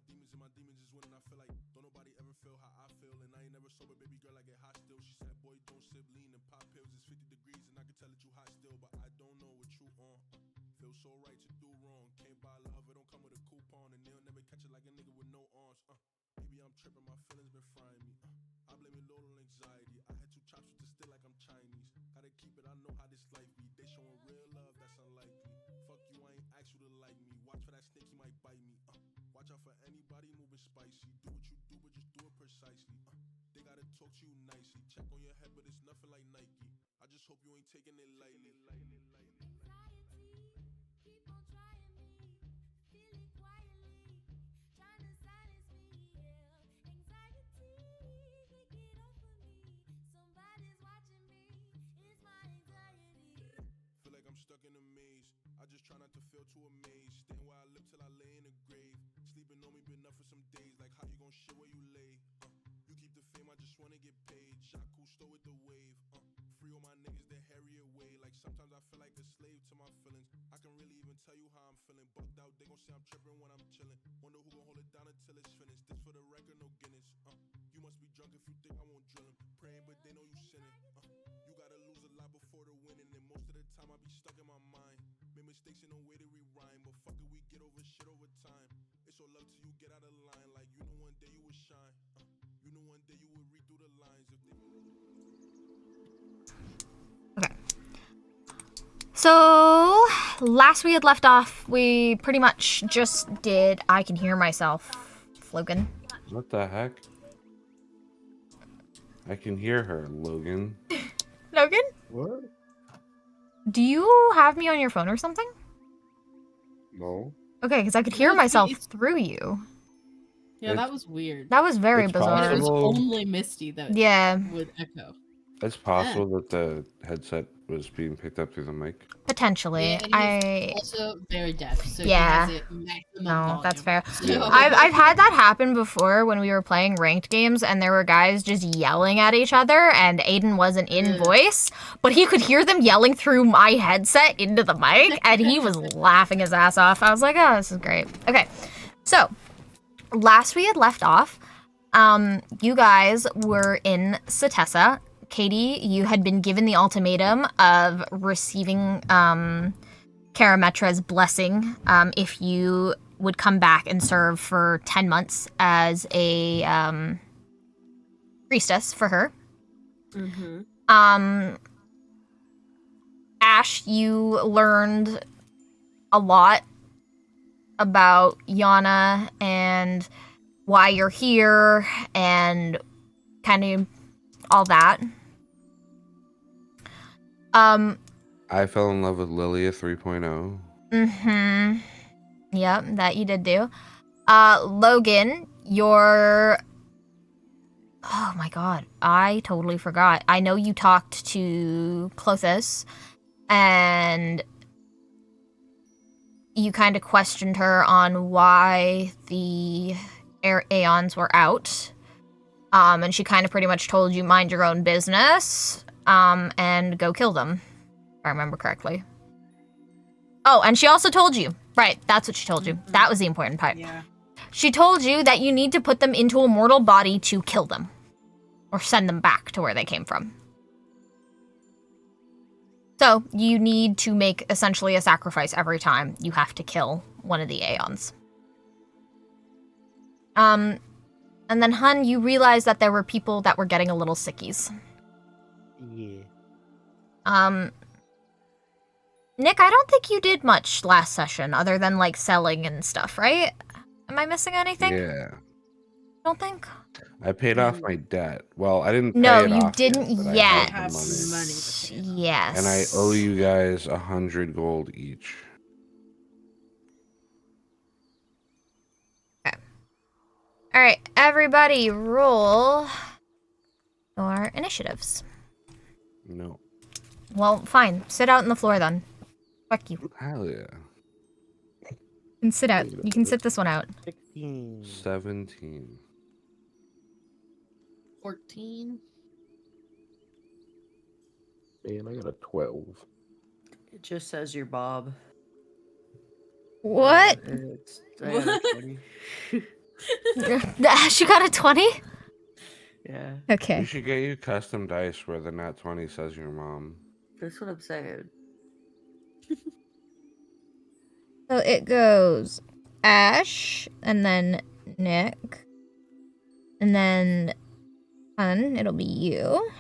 demons and my demons is winning. I feel like don't nobody ever feel how I feel. And I ain't never sober, baby girl, I get hot still. She said, boy, don't sip lean and pop pills. It's 50 degrees and I can tell that you hot still. But I don't know what you on. Feel so right to do wrong. Can't buy love, it don't come with a coupon. And they'll never catch it like a nigga with no arms. Maybe I'm tripping, my feelings been frying me. I blame it all on anxiety. I had 2 chops with the still like I'm Chinese. Gotta keep it, I know how this life be. They showing real love, that's unlikely. Fuck you, I ain't asked you to like me. Watch for that snake, he might bite me. Watch out for anybody moving spicy. Do what you do, but just do it precisely. They gotta talk to you nicely. Check on your head, but it's nothing like Nike. I just hope you ain't taking it lightly. Keep on trying me, feel it quietly, trying to silence me, yeah. Anxiety, get off of me. Somebody's watching me, it's my anxiety. Feel like I'm stuck in a maze. I just try not to feel too amazed. Staying where I live till I lay in a grave. Sleeping on me been enough for some days. Like how you gon' shit where you lay? You keep the fame, I just wanna get paid. Jacques Cousteau with the wave. Free all my niggas the Harriet way. Like sometimes I feel like a slave to my feelings. I can really even tell you how I'm feeling. Bugged out, they gon' say I'm tripping when I'm chilling. Wonder who gon' hold it down until it's finished. This for the record, no Guinness. You must be drunk if you think I won't drill him. Praying, but they know you sinning. You gotta lose a lot before the winning. And most of the time I be stuck in my mind. Made mistakes and no way to rewind. But fuck it, we get over shit over time. It's all love till you get out of line. Like you know one day you would shine. You know one day you would read through the lines if they... Okay. So, last we had left off, we pretty much just did I Can Hear Myself, Logan. What the heck? I can hear her, Logan. Logan? What? Do you have me on your phone or something? No. Okay, because I could hear myself through you. Yeah, that was weird. That was very it's bizarre. And it was possible. only Misty that Yeah. would echo. It's possible that the headset was being picked up through the mic. Potentially. Yeah, and he's also very deaf, so Yeah. he has it maximum No, volume. that's fair. Yeah. I've had that happen before when we were playing ranked games and there were guys just yelling at each other and Aiden wasn't in voice, but he could hear them yelling through my headset into the mic and he was laughing his ass off. I was like, oh, this is great. Okay, so last we had left off, you guys were in Setessa. Katie, you had been given the ultimatum of receiving Karametra's blessing if you would come back and serve for 10 months as a priestess for her. Mm-hmm. Ash, you learned a lot about Yana and why you're here and kind of all that. I fell in love with Lilia 3.0. Mm-hmm. Yep, that you did do. Logan, you're... Oh my god, I totally forgot. I know you talked to Clothis, and you kind of questioned her on why the Aeons were out. And she kind of pretty much told you mind your own business, and go kill them, if I remember correctly. Oh, and she also told you. Right, that's what she told you. That was the important part. Yeah. She told you that you need to put them into a mortal body to kill them. Or send them back to where they came from. So, you need to make essentially a sacrifice every time you have to kill one of the Aeons. And then, hun, you realized that there were people that were getting a little sickies. Yeah. Nick, I don't think you did much last session other than, like, selling and stuff, right? Am I missing anything? Yeah. Don't think? I paid off my debt. Well, I didn't pay No, it you off didn't yet. But yet. I Have have the money. money to pay. Yes. And I owe you guys 100 gold each. Okay. Alright, everybody roll your initiatives. No. Well, fine. Sit out on the floor then. Fuck you. Hell yeah. You can sit out. You can sit this one out. 16. 17. 14. Man, I got a 12. It just says you're Bob. What? I got a 20. She got a 20? Yeah, We Okay. should get you custom dice where the nat 20 says your mom. that's what I'm saying. So it goes Ash, and then Nick, and then Fun, it'll be you.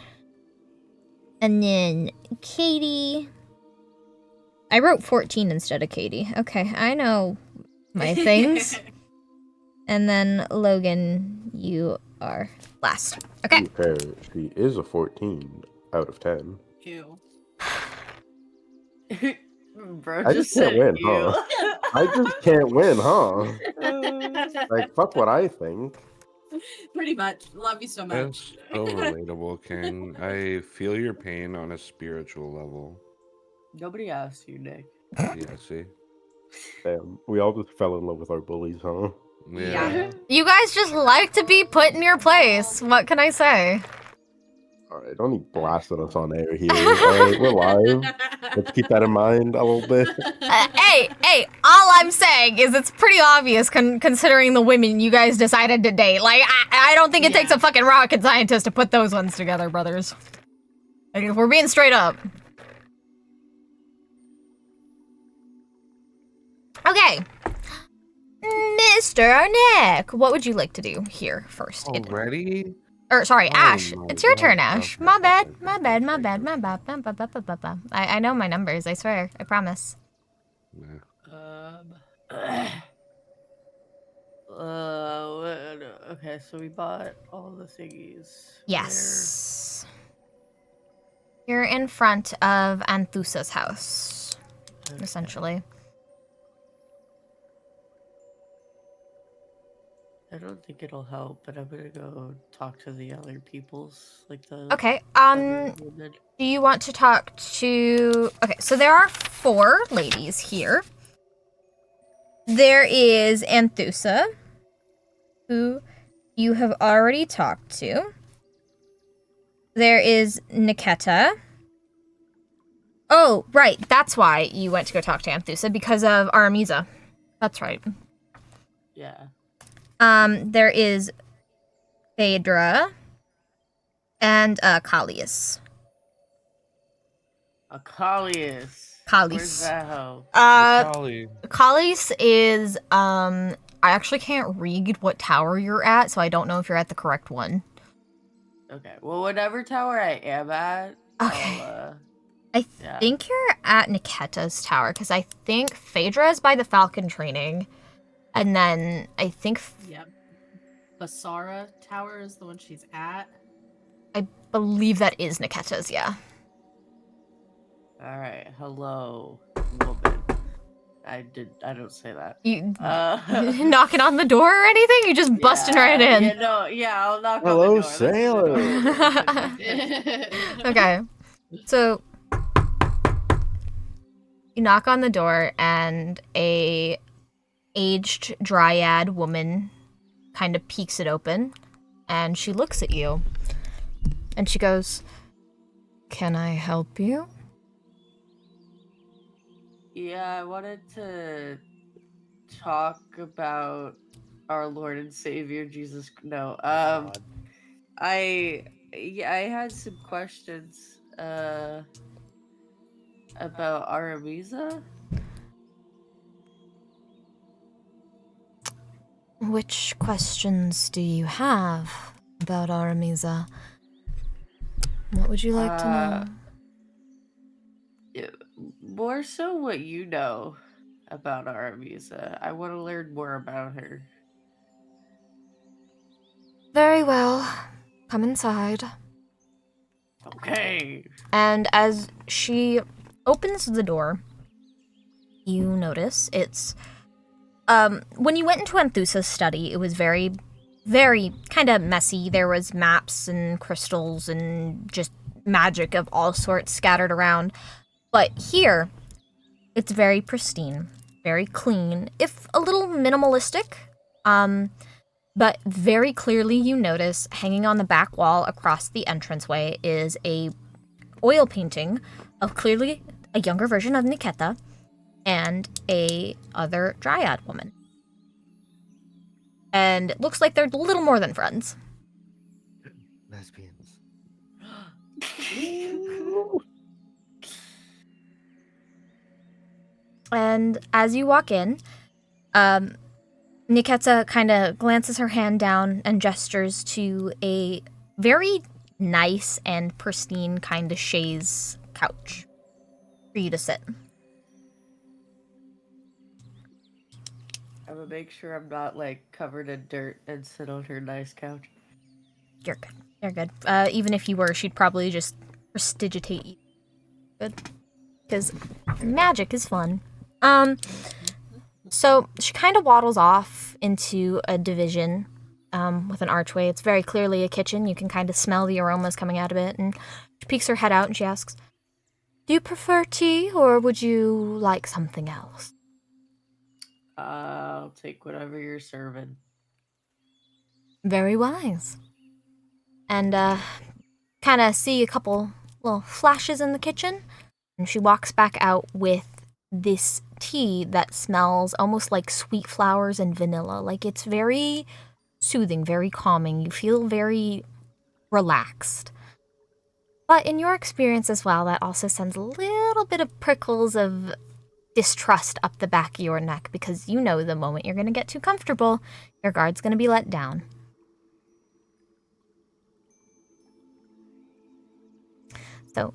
And then Katie. I wrote 14 instead of Katie. Okay, I know my things. And then Logan, you are last. To Okay. be fair, she is a 14 out of 10. Ew. Bro, I just just can't said win, you. huh? I just can't win, huh? Like, fuck what I think. Pretty much. Love you so much. It's so relatable, King. I feel your pain on a spiritual level. Nobody asked you, Nick. Yeah, see? Damn, we all just fell in love with our bullies, huh? Yeah. You guys just like to be put in your place. What can I say? Alright, don't need blasting us on air here. Alright, we're live. Let's keep that in mind a little bit. Hey, all I'm saying is it's pretty obvious considering the women you guys decided to date. Like, I don't think it takes a fucking rocket scientist to put those ones together, brothers. Like, if we're being straight up. Okay. Mr. Nick, what would you like to do here first? Already? Or, sorry, Oh Ash. my It's your God. turn, Ash. Okay, My bad. okay, My okay, bad. My okay, bad. My bad. Ba, ba, ba, ba, ba, ba. I know my numbers. I swear. I promise. Yeah. Okay, so we bought all the thingies. Yes. You're in front of Anthusa's house, Where? Okay. essentially. I don't think it'll help, but I'm gonna go talk to the other peoples, like the Okay. other women. Do you want to talk to... Okay, so there are 4 ladies here. There is Anthusa, who you have already talked to. There is Niketa. Oh, right. That's why you went to go talk to Anthusa, because of Aramiza. That's right. Yeah. There is Phaedra and Callius. Akalius. Callius. Where's that hoe? Golly. Callius is I actually can't read what tower you're at, so I don't know if you're at the correct one. Okay. Well, whatever tower I am at, Okay. I'll, I yeah. think you're at Niketa's tower, because I think Phaedra is by the Falcon training. And then I think Yep. Basara Tower is the one she's at. I believe that is Niketa's, yeah. All right. Hello, woman. I don't say that. You Knocking knocking on the door or anything? You just busting right in. Yeah, no, yeah, I'll knock Hello, on the door. Let's do sailor. it. Okay. So you knock on the door and a aged dryad woman kind of peeks it open and she looks at you and she goes, "Can I help you?" Yeah, I wanted to talk about our Lord and Savior Jesus. No, I had some questions about Aramiza. Which questions do you have about Aramiza? What would you like to know? More so what you know about Aramiza. I want to learn more about her. Very well. Come inside. Okay. And as she opens the door, you notice it's when you went into Anthusa's study, it was very, very kind of messy. There was maps and crystals and just magic of all sorts scattered around. But here, it's very pristine, very clean, if a little minimalistic. But very clearly you notice hanging on the back wall across the entranceway is a oil painting of clearly a younger version of Niketa and a other dryad woman. And it looks like they're a little more than friends. Lesbians. And as you walk in, Niketa kind of glances her hand down and gestures to a very nice and pristine kind of chaise couch for you to sit. I'm gonna make sure I'm not like covered in dirt and sit on her nice couch. You're good. You're good. Even if you were, she'd probably just prestigitate you. Good. Because magic is fun. So she kind of waddles off into a division with an archway. It's very clearly a kitchen. You can kind of smell the aromas coming out of it. And she peeks her head out and she asks, "Do you prefer tea or would you like something else?" I'll take whatever you're serving. Very wise. And kind of see a couple little flashes in the kitchen. And she walks back out with this tea that smells almost like sweet flowers and vanilla. Like it's very soothing, very calming. You feel very relaxed. But in your experience as well, that also sends a little bit of prickles of distrust up the back of your neck because you know the moment you're going to get too comfortable, your guard's going to be let down. So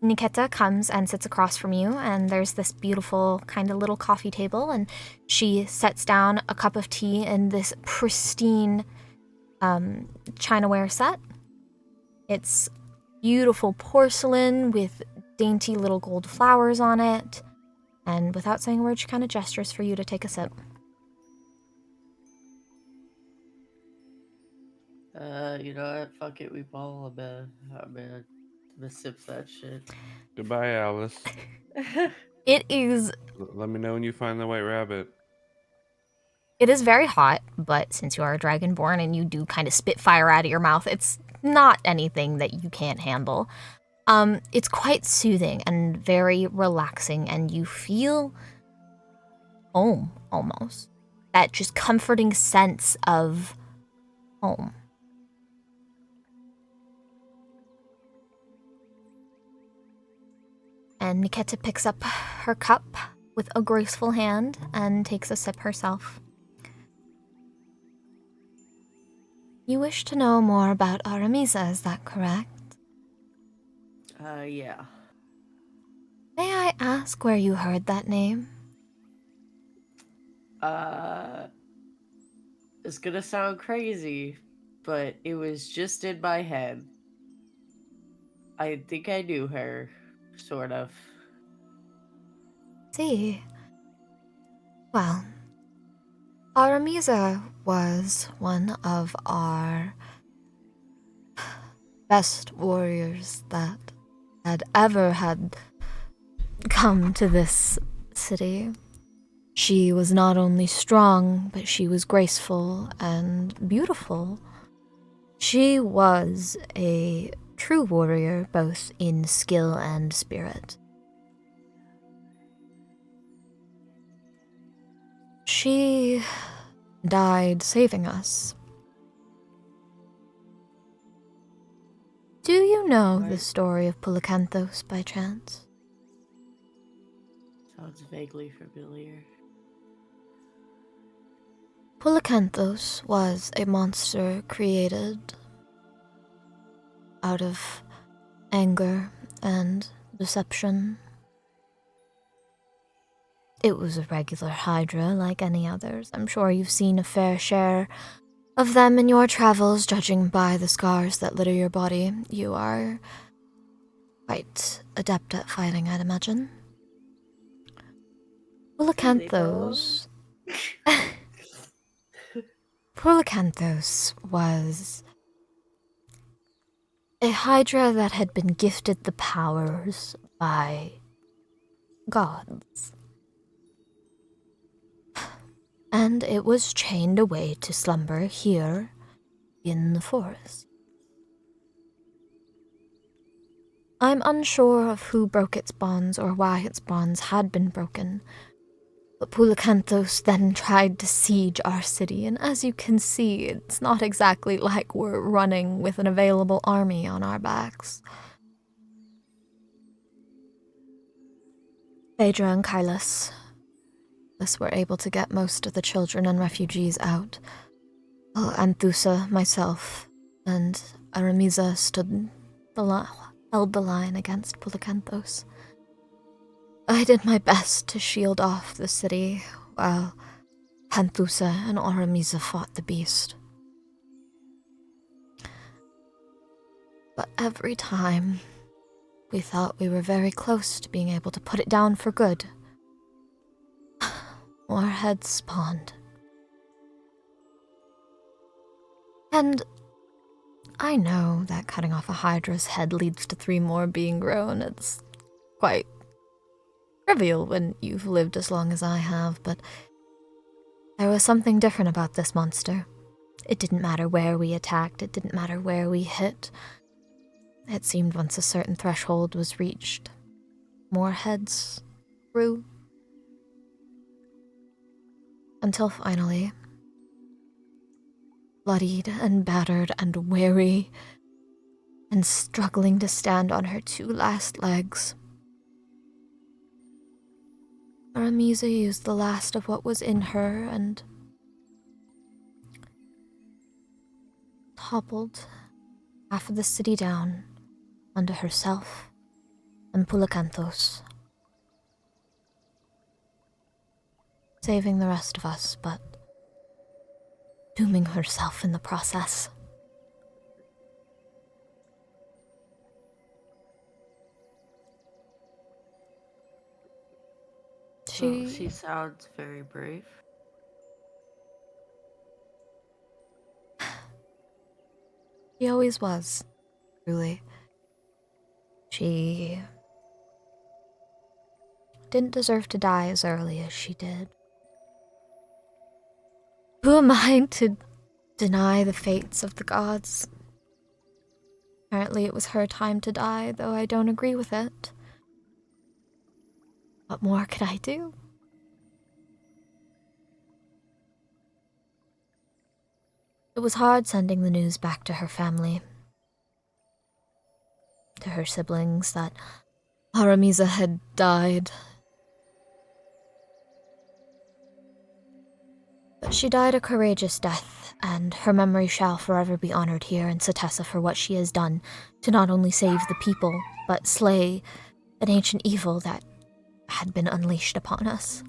Niketa comes and sits across from you, and there's this beautiful kind of little coffee table, and she sets down a cup of tea in this pristine chinaware set. It's beautiful porcelain with dainty little gold flowers on it, and without saying a word, she kind of gestures for you to take a sip. You know what? Fuck it, we ball. I'm gonna sip that shit. Goodbye, Alice. It is Let me know when you find the white rabbit. It is very hot, but since you are a dragonborn and you do kind of spit fire out of your mouth, it's not anything that you can't handle. It's quite soothing and very relaxing, and you feel home, almost. That just comforting sense of home. And Niketa picks up her cup with a graceful hand and takes a sip herself. You wish to know more about Aramisa, is that correct? Yeah. May I ask where you heard that name? It's gonna sound crazy, but it was just in my head. I think I knew her, sort of. See. Well, Aramisa was one of our best warriors that had ever had come to this city. She was not only strong, but she was graceful and beautiful. She was a true warrior, both in skill and spirit. She died saving us. Do you know the story of Polycanthos by chance? Sounds vaguely familiar. Polycanthos was a monster created out of anger and deception. It was a regular hydra like any others. I'm sure you've seen a fair share of them in your travels, judging by the scars that litter your body. You are quite adept at fighting, I'd imagine. Polycanthos... Polycanthos was a hydra that had been gifted the powers by gods. And it was chained away to slumber here in the forest. I'm unsure of who broke its bonds or why its bonds had been broken, But Pulacanthos then tried to siege our city, and as you can see, it's not exactly like we're running with an available army on our backs. Phaedra and Kylus were able to get most of the children and refugees out. While Anthusa, myself, and Aramiza held the line against Pulacanthos. I did my best to shield off the city, while Anthusa and Aramiza fought the beast. But every time, we thought we were very close to being able to put it down for good. More heads spawned. And I know that cutting off a Hydra's head leads to 3 more being grown. It's quite trivial when you've lived as long as I have, but there was something different about this monster. It didn't matter where we attacked, it didn't matter where we hit. It seemed once a certain threshold was reached, more heads grew. Until finally, bloodied and battered and weary, and struggling to stand on her 2 last legs, Aramiza used the last of what was in her and toppled half of the city down onto herself and Pulacanthos, saving the rest of us, but dooming herself in the process. She sounds very brave. She always was, truly. She didn't deserve to die as early as she did. Who am I to deny the fates of the gods? Apparently it was her time to die, though I don't agree with it. What more could I do? It was hard sending the news back to her family, to her siblings, that Aramiza had died. But she died a courageous death, and her memory shall forever be honored here in Setessa for what she has done to not only save the people, but slay an ancient evil that had been unleashed upon us.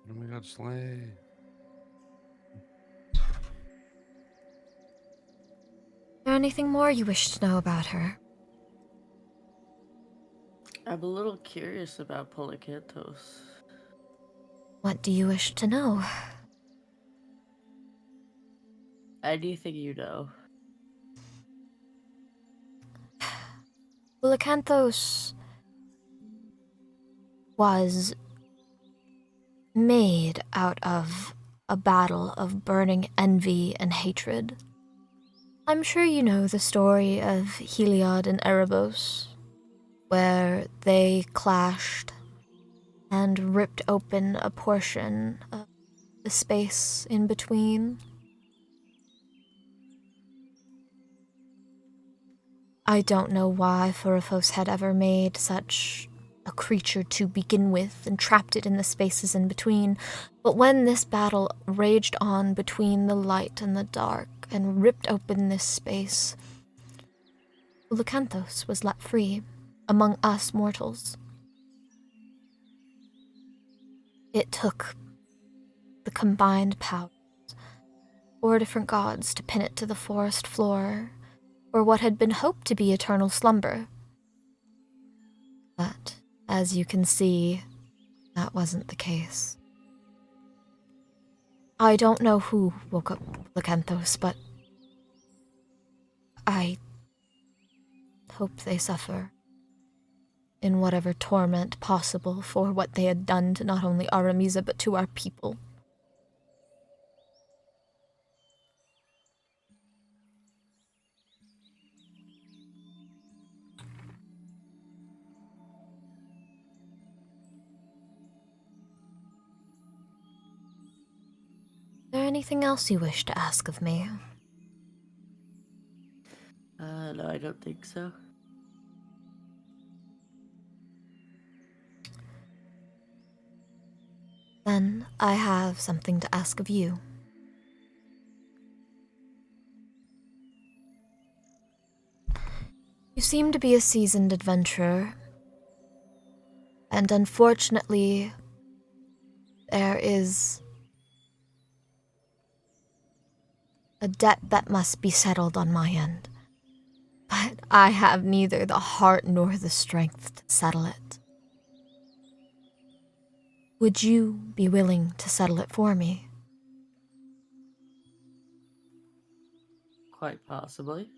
Oh my god, Slay. Is there anything more you wish to know about her? I'm a little curious about Pulacanthos. What do you wish to know? Anything you know. Pulacanthos was made out of a battle of burning envy and hatred. I'm sure you know the story of Heliod and Erebos, where they clashed and ripped open a portion of the space in between. I don't know why Furifos had ever made such a creature to begin with and trapped it in the spaces in between, but when this battle raged on between the light and the dark and ripped open this space, Pulacanthos was let free among us mortals. It took the combined powers of 4 different gods to pin it to the forest floor, or what had been hoped to be eternal slumber. But, as you can see, that wasn't the case. I don't know who woke up Pulacanthos, but I hope they suffer in whatever torment possible for what they had done to not only Aramiza, but to our people. anything else you wish to ask of me? No, I don't think so. Then I have something to ask of you. You seem to be a seasoned adventurer, and unfortunately, there is a debt that must be settled on my end. But I have neither the heart nor the strength to settle it. Would you be willing to settle it for me? Quite possibly.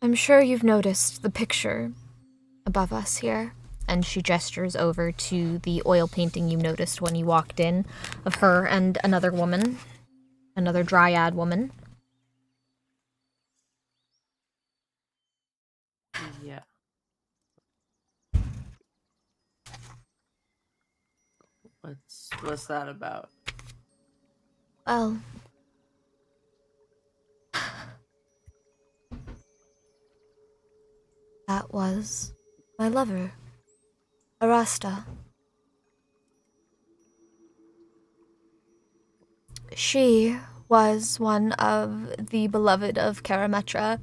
I'm sure you've noticed the picture above us here. And she gestures over to the oil painting you noticed when you walked in of her and another woman, another dryad woman. Yeah. What's that about? Well, that was my lover, Arasta. She was one of the beloved of Karametra.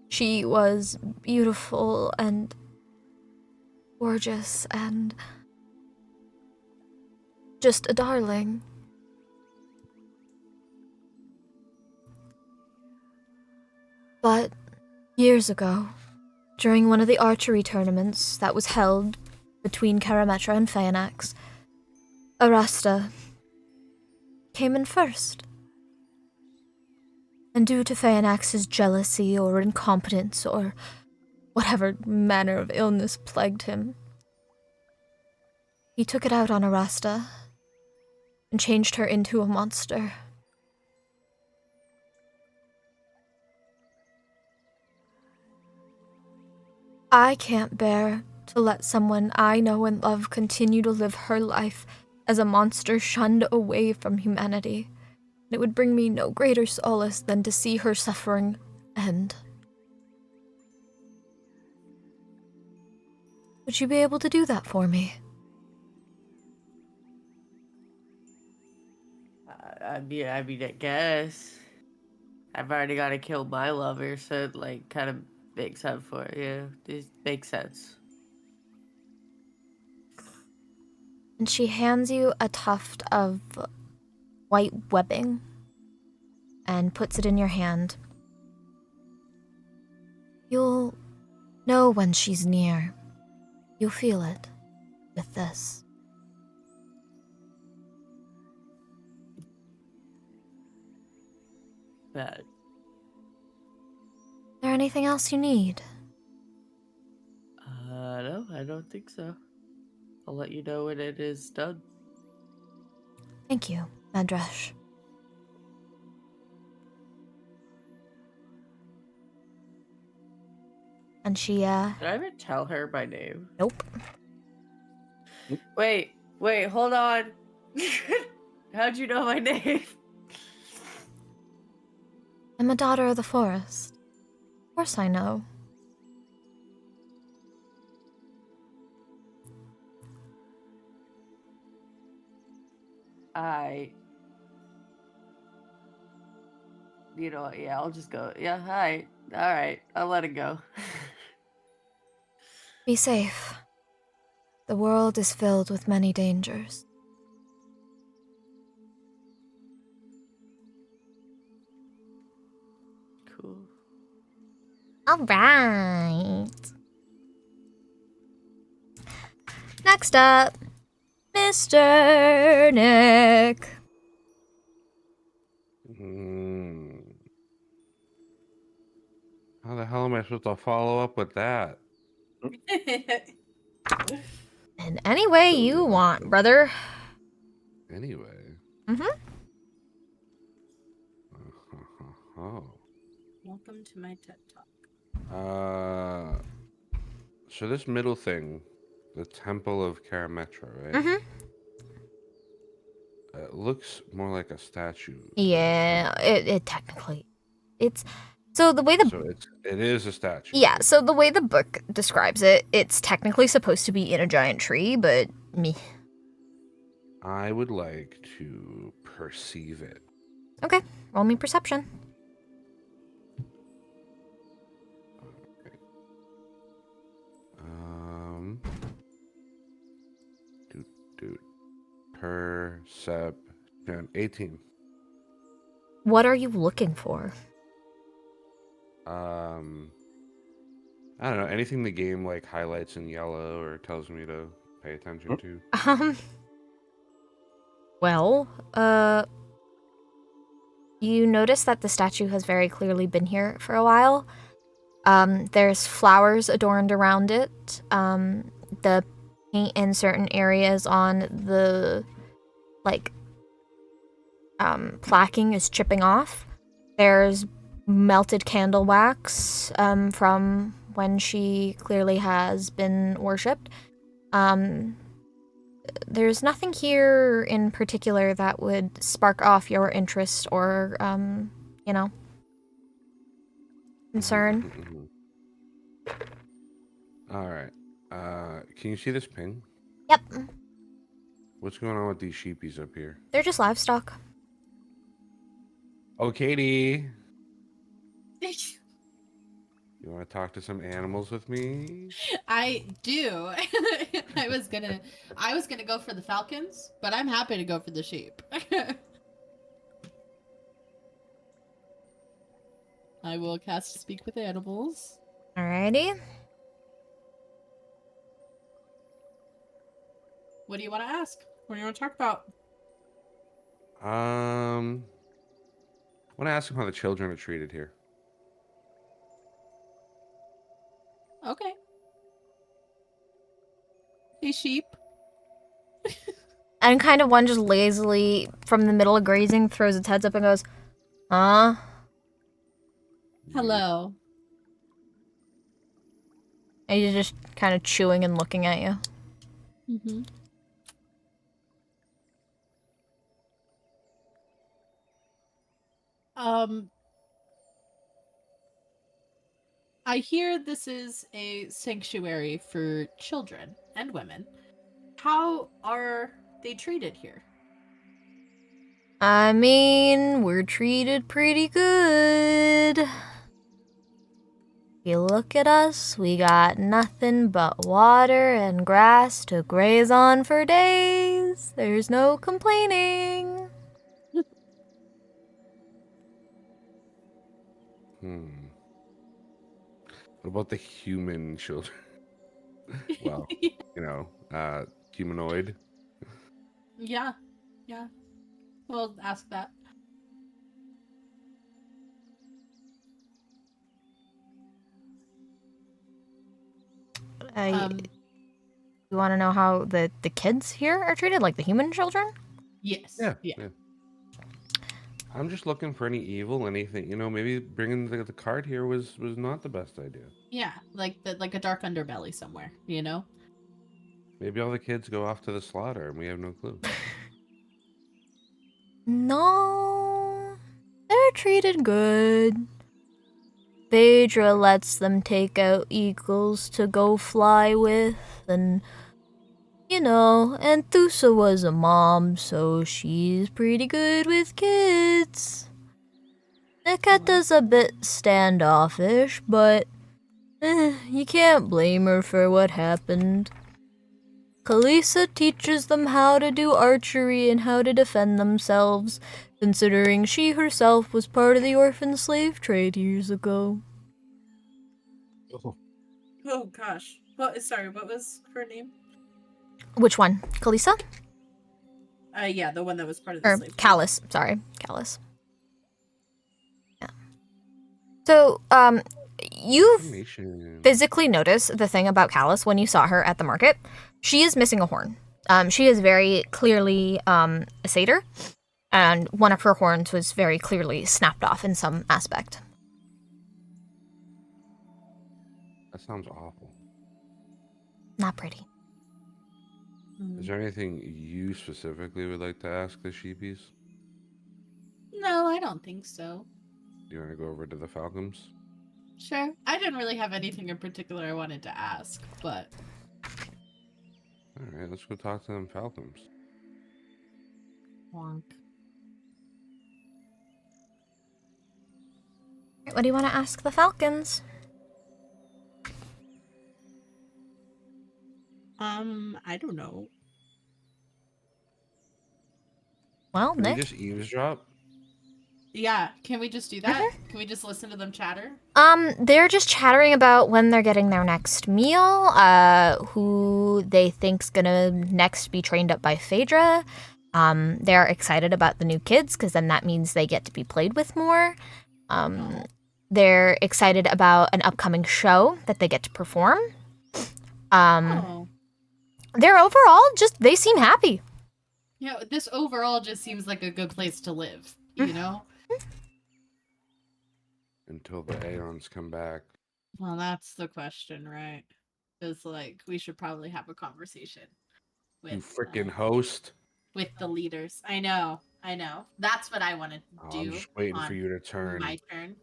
She was beautiful and gorgeous and just a darling. But years ago, during one of the archery tournaments that was held between Karametra and Phaenax, Arasta came in first. And due to Phaenax's jealousy or incompetence or whatever manner of illness plagued him, he took it out on Arasta and changed her into a monster. I can't bear to let someone I know and love continue to live her life as a monster shunned away from humanity. And it would bring me no greater solace than to see her suffering end. Would you be able to do that for me? I guess. I've already got to kill my lover, so it, like, kind of makes up for it. Yeah, this makes sense. And she hands you a tuft of white webbing and puts it in your hand. You'll know when she's near. You'll feel it with this. Bad. Is there anything else you need? No, I don't think so. I'll let you know when it is done. Thank you, Madresh. And she, Did I ever tell her my name? nope. Wait, hold on. How'd you know my name? I'm a daughter of the forest. Of course I know. You know what, yeah, I'll just go. Yeah, hi. Alright, I'll let it go. Be safe. The world is filled with many dangers. Cool. All right. Next up, Mr. Nick. How the hell am I supposed to follow up with that? In any way you want, brother. Anyway. Mm-hmm. Oh. Welcome to my TED Talk. So this middle thing, the Temple of Karametra, right? Mm-hmm. It looks more like a statue. Yeah, it technically, it's so the way the So it is a statue. yeah, so the way the book describes it, it's technically supposed to be in a giant tree, but me. I would like to perceive it. Okay, roll me perception. Okay. Um. Dude. Perception 18. What are you looking for? I don't know, anything the game like highlights in yellow or tells me to pay attention to. Well, you notice that the statue has very clearly been here for a while. There's flowers adorned around it. The paint in certain areas on the, like, plaquing is chipping off. There's melted candle wax, from when she clearly has been worshipped. There's nothing here in particular that would spark off your interest or, concern. All right. Can you see this ping? Yep, What's going on with these sheepies up here? they're just livestock. Oh, Katie. You want to talk to some animals with me? I do. I was gonna go for the falcons, but I'm happy to go for the sheep. I will cast Speak with Animals. Alrighty. What do you want to ask? What do you want to talk about? I want to ask them how the children are treated here. Okay. Hey, sheep. And kind of one just lazily, from the middle of grazing, throws its heads up and goes, huh? Hello. And he's just kind of chewing and looking at you. Mm-hmm. I hear this is a sanctuary for children and women. How are they treated here? I mean, we're treated pretty good. You look at us, we got nothing but water and grass to graze on for days. There's no complaining. What about the human children? Well, humanoid. Yeah. We'll ask that. You want to know how the kids here are treated, like the human children? Yes. Yeah. I'm just looking for any evil, anything. Maybe bringing the card here was not the best idea. Yeah, like a dark underbelly somewhere, Maybe all the kids go off to the slaughter and we have no clue. No, they're treated good. Phaedra lets them take out eagles to go fly with, and Anthusa was a mom, so she's pretty good with kids. Niketa's a bit standoffish, but you can't blame her for what happened. Kalisa teaches them how to do archery and how to defend themselves, considering she herself was part of the orphan slave trade years ago. Oh gosh. What was her name? Which one? Kalisa? Yeah, the one that was part of the Or slave trade. Callus. Sorry, Callus. Yeah. So, you've Information. physically noticed the thing about Callus when you saw her at the market. She is missing a horn. She is very clearly a satyr, and one of her horns was very clearly snapped off in some aspect. That sounds awful. Not pretty. Is there anything you specifically would like to ask the sheepies? No, I don't think so. Do you want to go over to the Falcons? Sure. I didn't really have anything in particular I wanted to ask, but All right, let's go talk to them Falcons. wonk. What do you want to ask the Falcons? I don't know. Well, Can we Nick. just eavesdrop? Yeah, can we just do that? Can we just listen to them chatter? They're just chattering about when they're getting their next meal, who they think's gonna next be trained up by Phaedra. They're excited about the new kids because then that means they get to be played with more. They're excited about an upcoming show that they get to perform. They're overall they seem happy. Yeah, this overall just seems like a good place to live, you know? Until the Aeons come back. Well, that's the question, right? It's like, we should probably have a conversation with, You freaking host. with the leaders. I know. That's what I want to do. I'm just waiting for on you to turn. My turn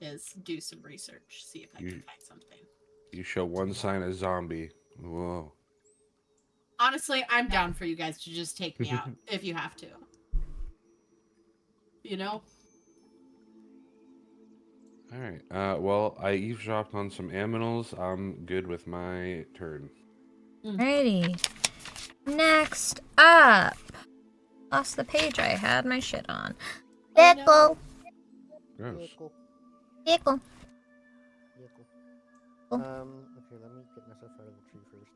is do some research, see if I can find something. You show one sign of zombie. Whoa. Honestly, I'm down for you guys to just take me out if you have to. You know? All right. Well, I eavesdropped on some aminals. I'm good with my turn. Alrighty. Next up. Lost the page I had my shit on. Pickle. Gross. Pickle. Cool. Okay, let me get myself out of the tree first.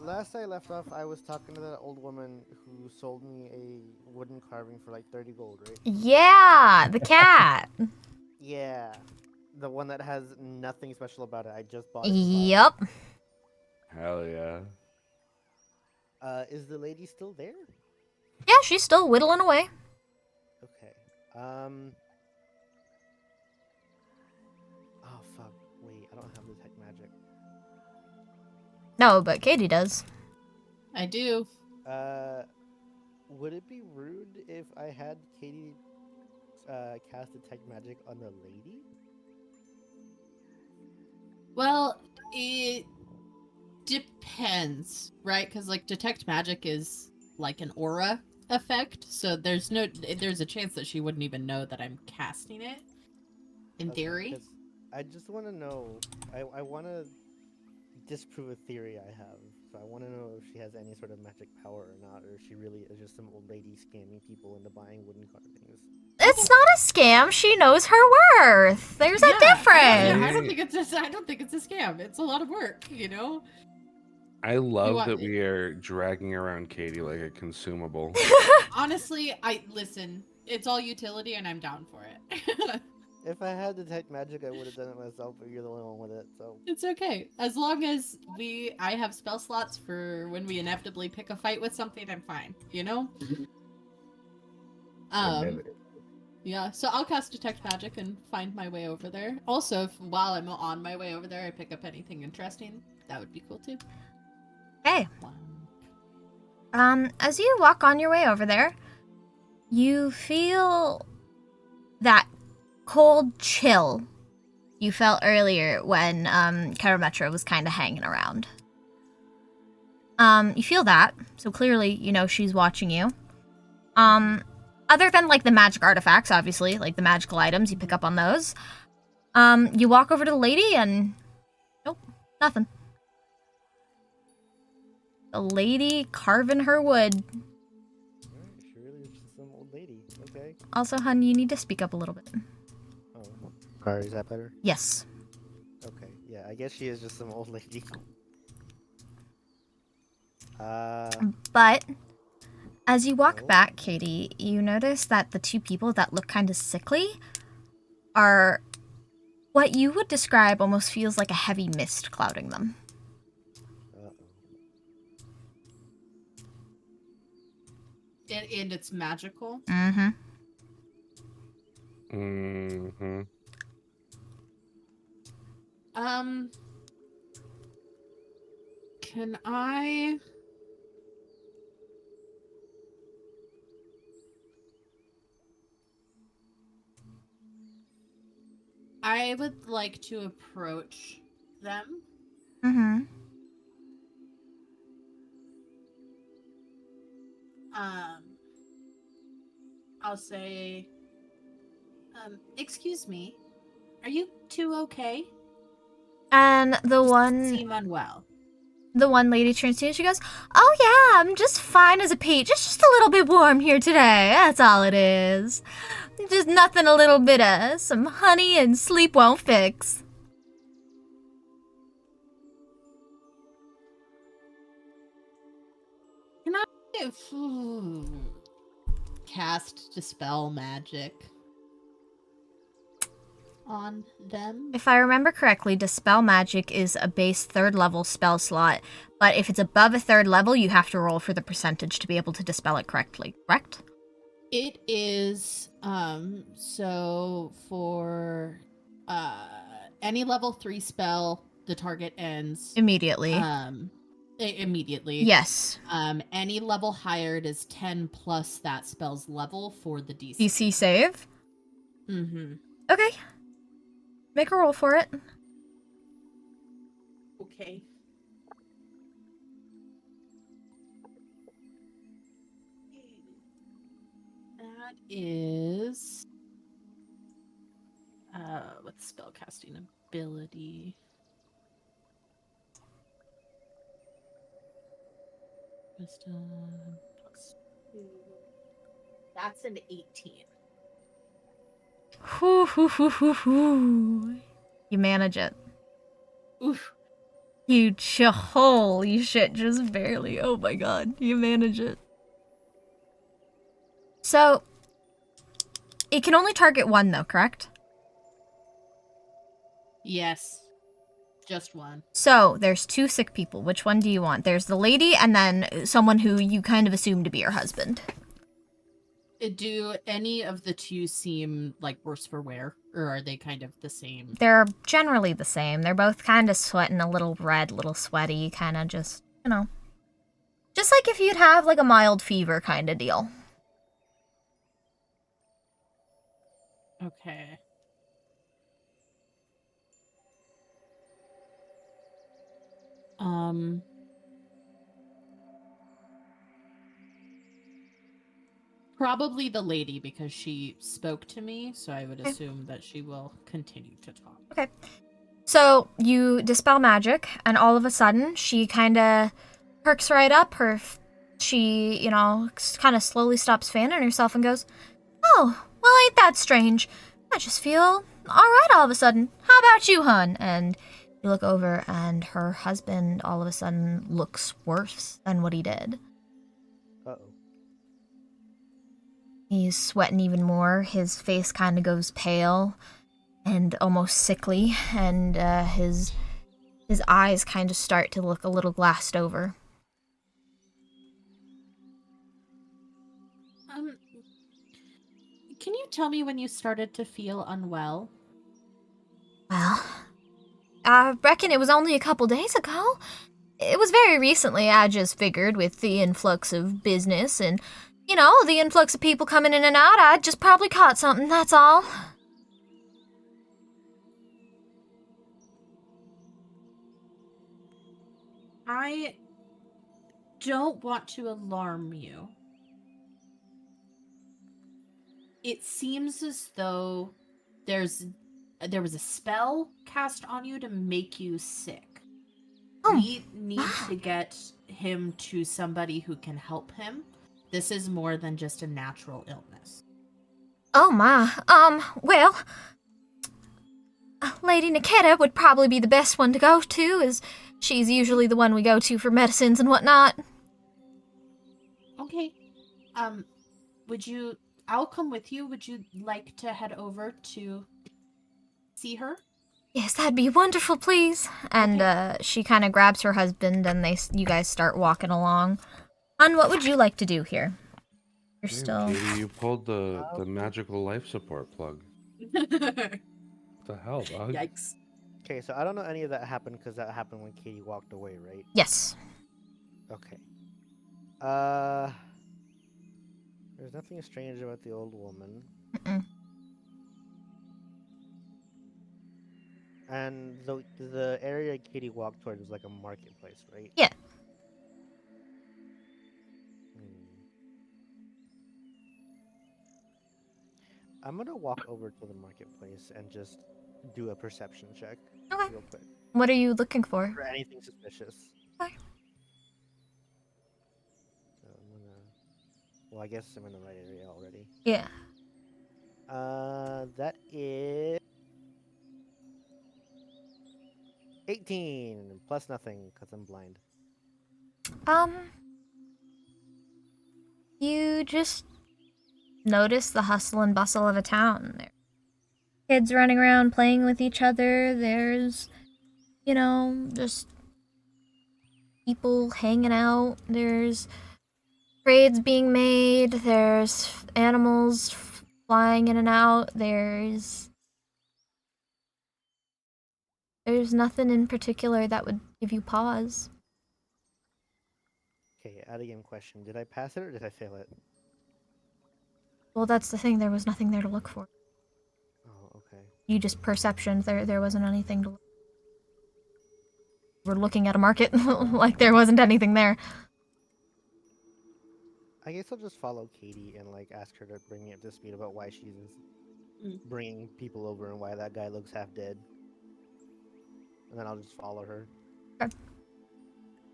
Last I left off, I was talking to that old woman who sold me a wooden carving for like 30 gold, right? Yeah, the cat. Yeah. The one that has nothing special about it. I just bought it. Yep. Hell yeah. Is the lady still there? Yeah, she's still whittling away. Okay. Oh, fuck. Wait, I don't have detect magic. No, but Katie does. I do. Would it be rude if I had Katie cast detect magic on the lady? Well, it depends, right? Because like detect magic is like an aura effect, so there's a chance that she wouldn't even know that I'm casting it. In theory. 'Cause I just want to know. I want to disprove a theory I have. So I want to know if she has any sort of magic power or not, or if she really is just some old lady scamming people into buying wooden carvings. It's not a scam. She knows her worth. There's a difference. I don't think it's a scam. It's a lot of work, you know. I love that we are dragging around Katie like a consumable. Honestly, listen. It's all utility, and I'm down for it. If I had detect magic, I would have done it myself, but you're the only one with it, so. It's okay. As long as I have spell slots for when we inevitably pick a fight with something, I'm fine. You know? Yeah, so I'll cast Detect Magic and find my way over there. Also, if while I'm on my way over there, I pick up anything interesting, that would be cool too. Okay. As you walk on your way over there, you feel that cold chill you felt earlier when Karametra was kind of hanging around. You feel that, so clearly you know she's watching you. Other than like the magic artifacts, obviously, like the magical items, you pick up on those. You walk over to the lady and nope, nothing. The lady carving her wood. She really is just some old lady. Okay. Also, hun, you need to speak up a little bit. Oh, sorry, is that better? Yes. Okay, yeah, I guess she is just some old lady. But as you walk back, Katie, you notice that the two people that look kind of sickly are what you would describe almost feels like a heavy mist clouding them. And it's magical. Mm-hmm. Mm-hmm. Can I... I would like to approach them. Mm-hmm. I'll say, excuse me, are you two okay? And the You one seem unwell. lady turns to you and she goes, "Oh yeah, I'm just fine as a peach. It's just a little bit warm here today. That's all it is. Just nothing a little bit of some honey and sleep won't fix." Can I cast Dispel Magic on them? If I remember correctly, Dispel Magic is a base 3rd level spell slot, but if it's above a 3rd level, you have to roll for the percentage to be able to dispel it correctly, correct? It is, so for any level 3 spell, the target ends Immediately. immediately. Yes. Any level higher, it is 10 plus that spell's level for the DC. DC save? Mm-hmm. Okay. Make a roll for it. Okay. That is... what's spellcasting ability? Wisdom plus 2. That's an 18. You manage it. Oof. Holy shit, just barely. Oh my god, you manage it. So, it can only target one though, correct? Yes. Just one. So, there's 2 sick people. Which one do you want? There's the lady and then someone who you kind of assume to be her husband. Do any of the 2 seem like worse for wear? Or are they kind of the same? They're generally the same. They're both kind of sweating a little red, little sweaty, kind of just, you know. Just like if you'd have like a mild fever kind of deal. Okay. Probably the lady, because she spoke to me, so I would assume that she will continue to talk. Okay. So you dispel magic, and all of a sudden, she kind of perks right up. She, you know, kind of slowly stops fanning herself and goes, "Oh, well, ain't that strange? I just feel all right all of a sudden. How about you, hun?" And you look over, and her husband all of a sudden looks worse than what he did. Uh-oh. He's sweating even more. His face kind of goes pale and almost sickly, and his eyes kind of start to look a little glassed over. Can you tell me when you started to feel unwell? Well, I reckon it was only a couple days ago. It was very recently, I just figured, with the influx of business and, you know, the influx of people coming in and out, I just probably caught something, that's all. I don't want to alarm you. It seems as though there was a spell cast on you to make you sick. Oh. We need to get him to somebody who can help him. This is more than just a natural illness. Oh my, well, Lady Nikita would probably be the best one to go to, as she's usually the one we go to for medicines and whatnot. Okay. I'll come with you. Would you like to head over to see her? Yes, that'd be wonderful, please. And she kind of grabs her husband, and you guys start walking along. Hun, what would you like to do here? You're Damn, still... Katie, you pulled the magical life support plug. What the hell, dog? Yikes. Okay, so I don't know any of that happened because that happened when Katie walked away, right? Yes. Okay. There's nothing strange about the old woman. Mm-mm. And the area Katie walked toward was like a marketplace, right? Yeah. Hmm. I'm gonna walk over to the marketplace and just do a perception check Okay. real quick What are you looking for? for anything suspicious. Okay. So I'm gonna. Well, I guess I'm in the right area already. Yeah. That is 18 plus nothing because I'm blind. You just notice the hustle and bustle of a town. There, kids running around playing with each other. There's, just people hanging out. There's trades being made. There's animals flying in and out. There's nothing in particular that would give you pause. Okay, out of game question. Did I pass it or did I fail it? Well, that's the thing. There was nothing there to look for. Oh, okay. You just perception. There wasn't anything to look. We're looking at a market like there wasn't anything there. I guess I'll just follow Katie and like ask her to bring me up to speed about why she's bringing people over and why that guy looks half dead. And then I'll just follow her. Okay.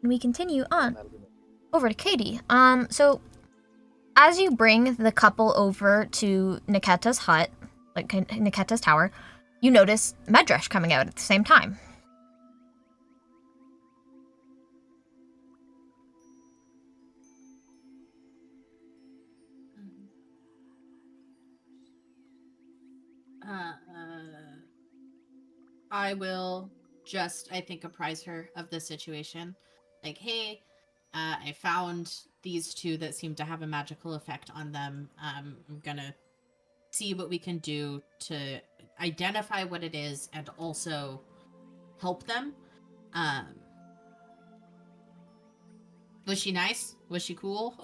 And we continue on That'll be my- over to Katie. So as you bring the couple over to Niketa's hut, like Niketa's tower, you notice Medrash coming out at the same time. I will just, I think, apprise her of the situation. Like, hey, I found these two that seem to have a magical effect on them. I'm gonna see what we can do to identify what it is and also help them. Was she nice? Was she cool?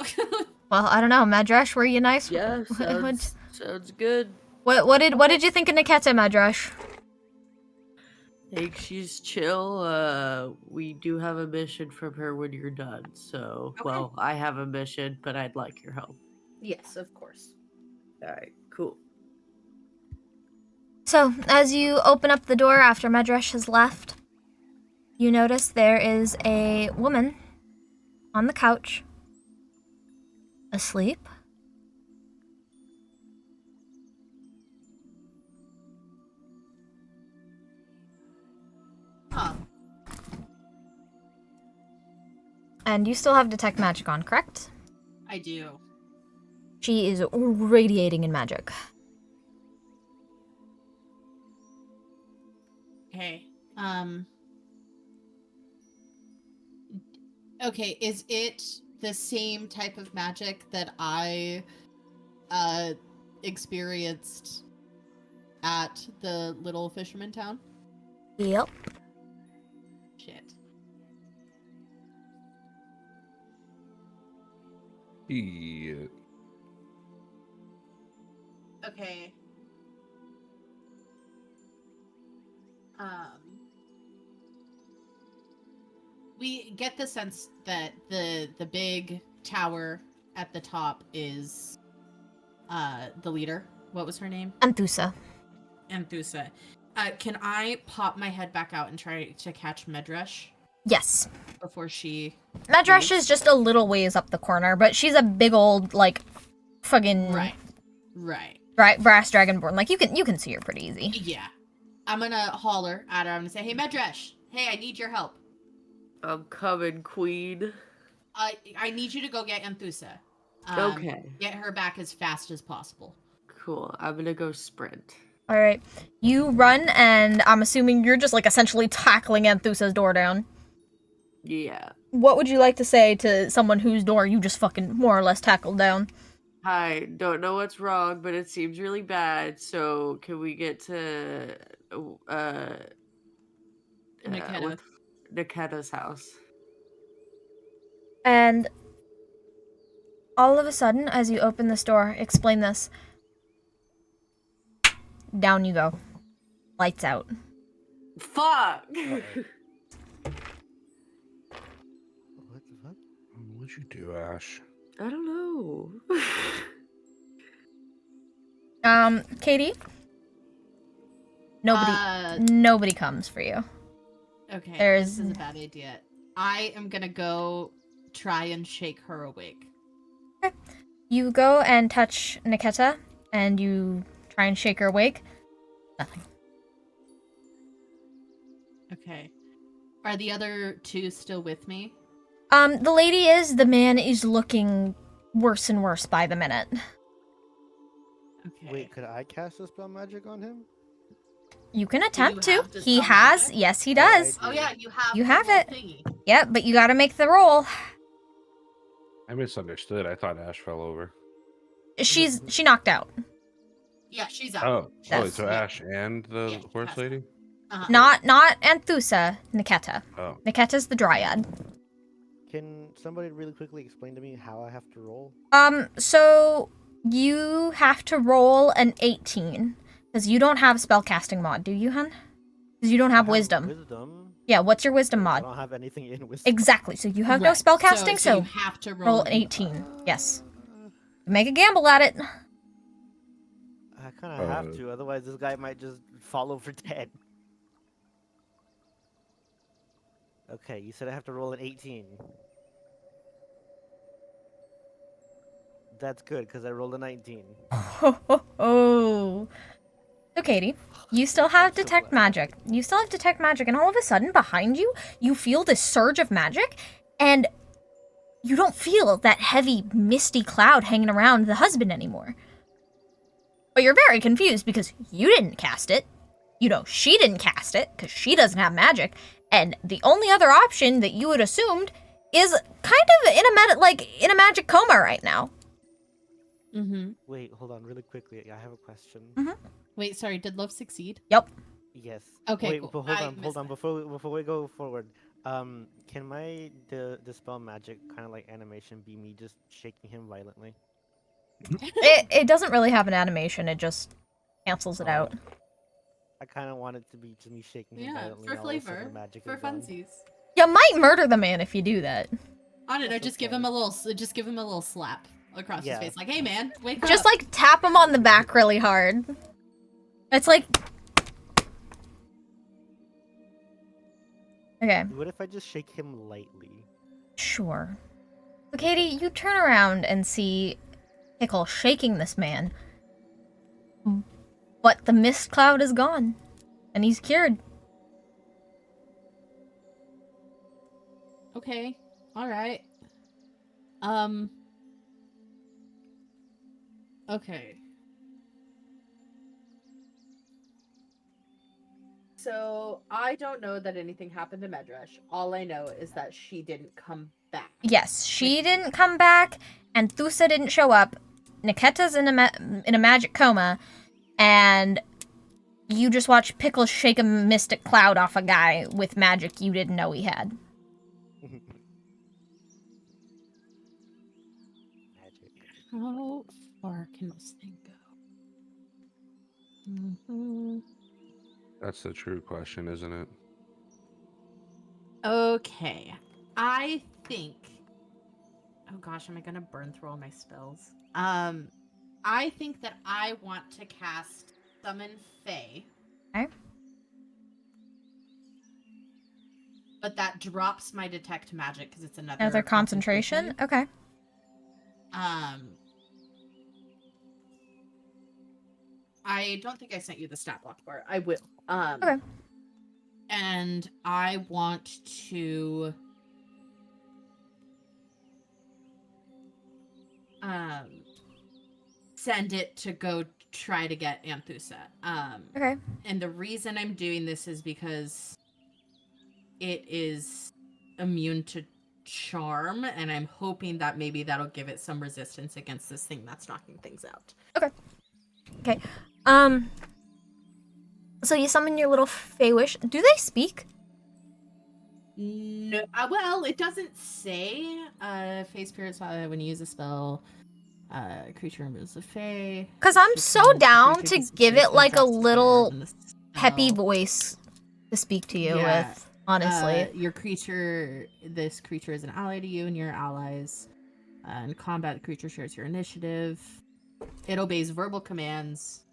Well, I don't know, Medrash, were you nice? Yeah, What- sounds good. What did you think of Niketa, Medrash? I think she's chill. We do have a mission from her when you're done. So, Okay. well, I have a mission, but I'd like your help. Yes, of course. All right, cool. So, as you open up the door after Medrash has left, you notice there is a woman on the couch, asleep. Huh. And you still have Detect Magic on, correct? I do. She is radiating in magic. Okay. Okay, is it the same type of magic that I experienced at the little fisherman town? Yep. Shit. Yeah. Okay. We get the sense that the big tower at the top is the leader. What was her name? Anthusa. Anthusa. Can I pop my head back out and try to catch Medrash Yes. before she... Medrash is just a little ways up the corner, but she's a big old, like, fucking Right. brass dragonborn. Like, you can see her pretty easy. Yeah. I'm gonna holler at her. I'm gonna say, hey, Medrash. Hey, I need your help. I'm coming, queen. I need you to go get Anthusa. Okay. Get her back as fast as possible. Cool. I'm gonna go sprint. All right. You run, and I'm assuming you're just, like, essentially tackling Anthusa's door down. Yeah. What would you like to say to someone whose door you just fucking more or less tackled down? I don't know what's wrong, but it seems really bad. So can we get to Niketa. Niketa's house. And all of a sudden, as you open this door, explain this. Down you go. Lights out. Fuck! What the fuck? What'd you do, Ash? I don't know. Katie? Nobody comes for you. Okay, There's- this is a bad idea. I am gonna go try and shake her awake. You go and touch Niketa, and you try and shake her awake. Nothing. Okay. Are the other two still with me? The lady is, the man is looking worse and worse by the minute. Okay. Wait, could I cast a spell magic on him? You can attempt to. have He dispel has. magic? Yes, he Oh, I does. Oh yeah, you have. You the have little it. Thingy. Yep, but you gotta make the roll. I misunderstood. I thought Ash fell over. She knocked out. Yeah, she's out. Oh, That's- so yeah. Ash and the Yeah, horse pass. lady? Uh-huh. Not Anthusa, Niketa. Oh. Niketa's the dryad. Can somebody really quickly explain to me how I have to roll? So you have to roll an 18. Because you don't have spellcasting mod, do you, hun? Because you don't have I wisdom. Wisdom. Yeah, what's your wisdom I mod? don't have anything in wisdom. Exactly, so you have no Right. spellcasting, so you have to roll roll an 18. Yes. Make a gamble at it. I kind of have Uh, to, otherwise this guy might just fall over dead. Okay, you said I have to roll an 18. That's good, because I rolled a 19. Oh. So, Katie, you still have I'm so detect glad. magic. You still have detect magic, and all of a sudden, behind you, you feel this surge of magic, and you don't feel that heavy, misty cloud hanging around the husband anymore. But you're very confused because you didn't cast it. You know, she didn't cast it because she doesn't have magic, and the only other option that you had assumed is kind of in a magic coma right now. Mm-hmm. Wait, hold on, really quickly. I have a question. Wait, sorry. Did love succeed? Yep. Yes. Okay, Wait, cool. but I hold missed on. that. Before we go forward, can my dispel magic kind of like animation be me just shaking him violently? It doesn't really have an animation, it just cancels it Oh. out. I kind of want it to be just me shaking him Yeah, violently. for and all of a sudden flavor, the magic for is gone. funsies. You might murder the man if you do that. I don't know. That's Just give okay. him a little slap across Yeah. his face, like, "Hey, man, wake Just up!" like tap him on the back really hard. It's like. Okay, What if I just shake him lightly? sure. So, Katie, you turn around and see Pickle shaking this man. But the mist cloud is gone. And he's cured. Okay, all right. Okay. So I don't know that anything happened to Medrash. All I know is that she didn't come back. Yes, she didn't come back, and Thusa didn't show up. Niketa's in a magic coma, and you just watch Pickle shake a mystic cloud off a guy with magic you didn't know he had. Magic. How far can this thing go? Mm-hmm. That's the true question, isn't it? Okay. I think. Oh gosh, am I gonna burn through all my spells? I think that I want to cast Summon Fae. Okay. But that drops my detect magic because it's Another concentration? Okay. I don't think I sent you the stat block bar. I will. Okay. And I want to send it to go try to get Anthusa. Okay. And the reason I'm doing this is because it is immune to charm, and I'm hoping that maybe that'll give it some resistance against this thing that's knocking things out. Okay. So you summon your little Fey Wish. Do they speak? No, well, it doesn't say. Fey spirits when you use a spell, creature removes the Fey. Because I'm Creature so removes the down creature's to disadvantage give it like a adjusts to zero little when the peppy spell- voice to speak to you Yeah, with, honestly. This creature is an ally to you and your allies. In combat, the creature shares your initiative. It obeys verbal commands.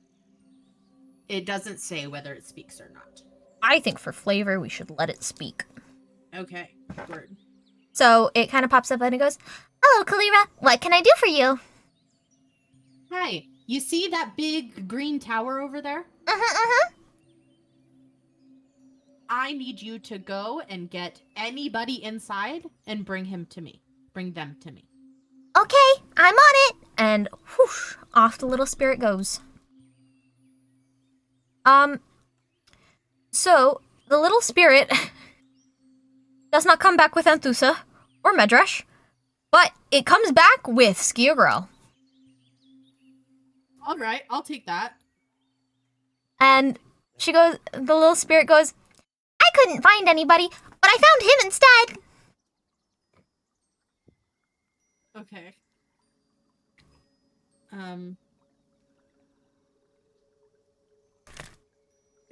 It doesn't say whether it speaks or not. I think for flavor, we should let it speak. Okay, word. So it kind of pops up and it goes, "Hello, Kalira. What can I do for you?" Hi, you see that big green tower over there? I need you to go and get anybody inside and bring them to me. Okay, I'm on it. And whoosh, off the little spirit goes. So the little spirit does not come back with Anthusa or Medrash, but it comes back with Skiagirl. All right, I'll take that. And the little spirit goes, "I couldn't find anybody, but I found him instead." Okay.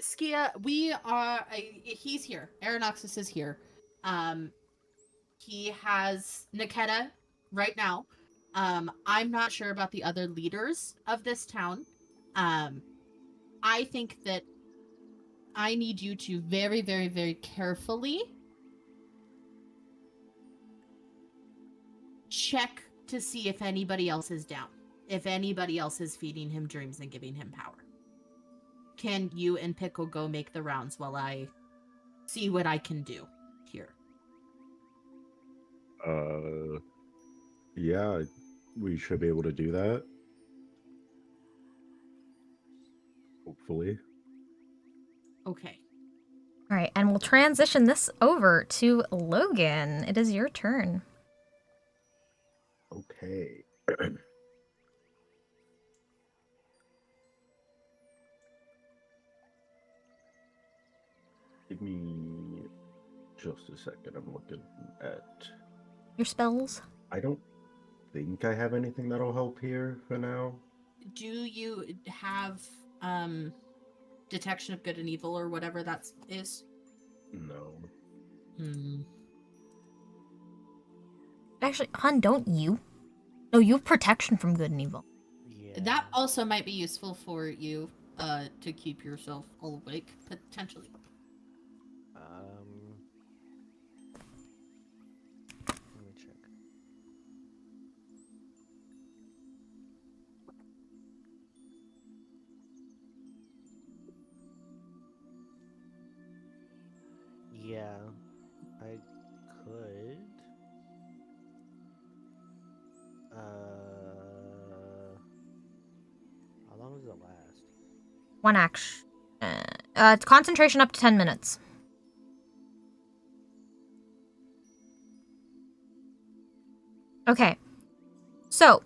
Skia, he's here. Aeronoxus is here. He has Niketa right now. I'm not sure about the other leaders of this town. I think that I need you to very, very, very carefully check to see if anybody else is down. If anybody else is feeding him dreams and giving him power. Can you and Pickle go make the rounds while I see what I can do here? Yeah, we should be able to do that. Hopefully. Okay. All right, and we'll transition this over to Logan. It is your turn. Okay. Give me just a second. I'm looking at Your spells. I don't think I have anything that'll help here for now. Do you have detection of good and evil or whatever that is? No. Actually, hon, don't you? No, you have protection from good and evil. Yeah. That also might be useful for you to keep yourself all awake, potentially. Let me check. Yeah, I could. How long does it last? One action. Concentration up to 10 minutes. Okay. So,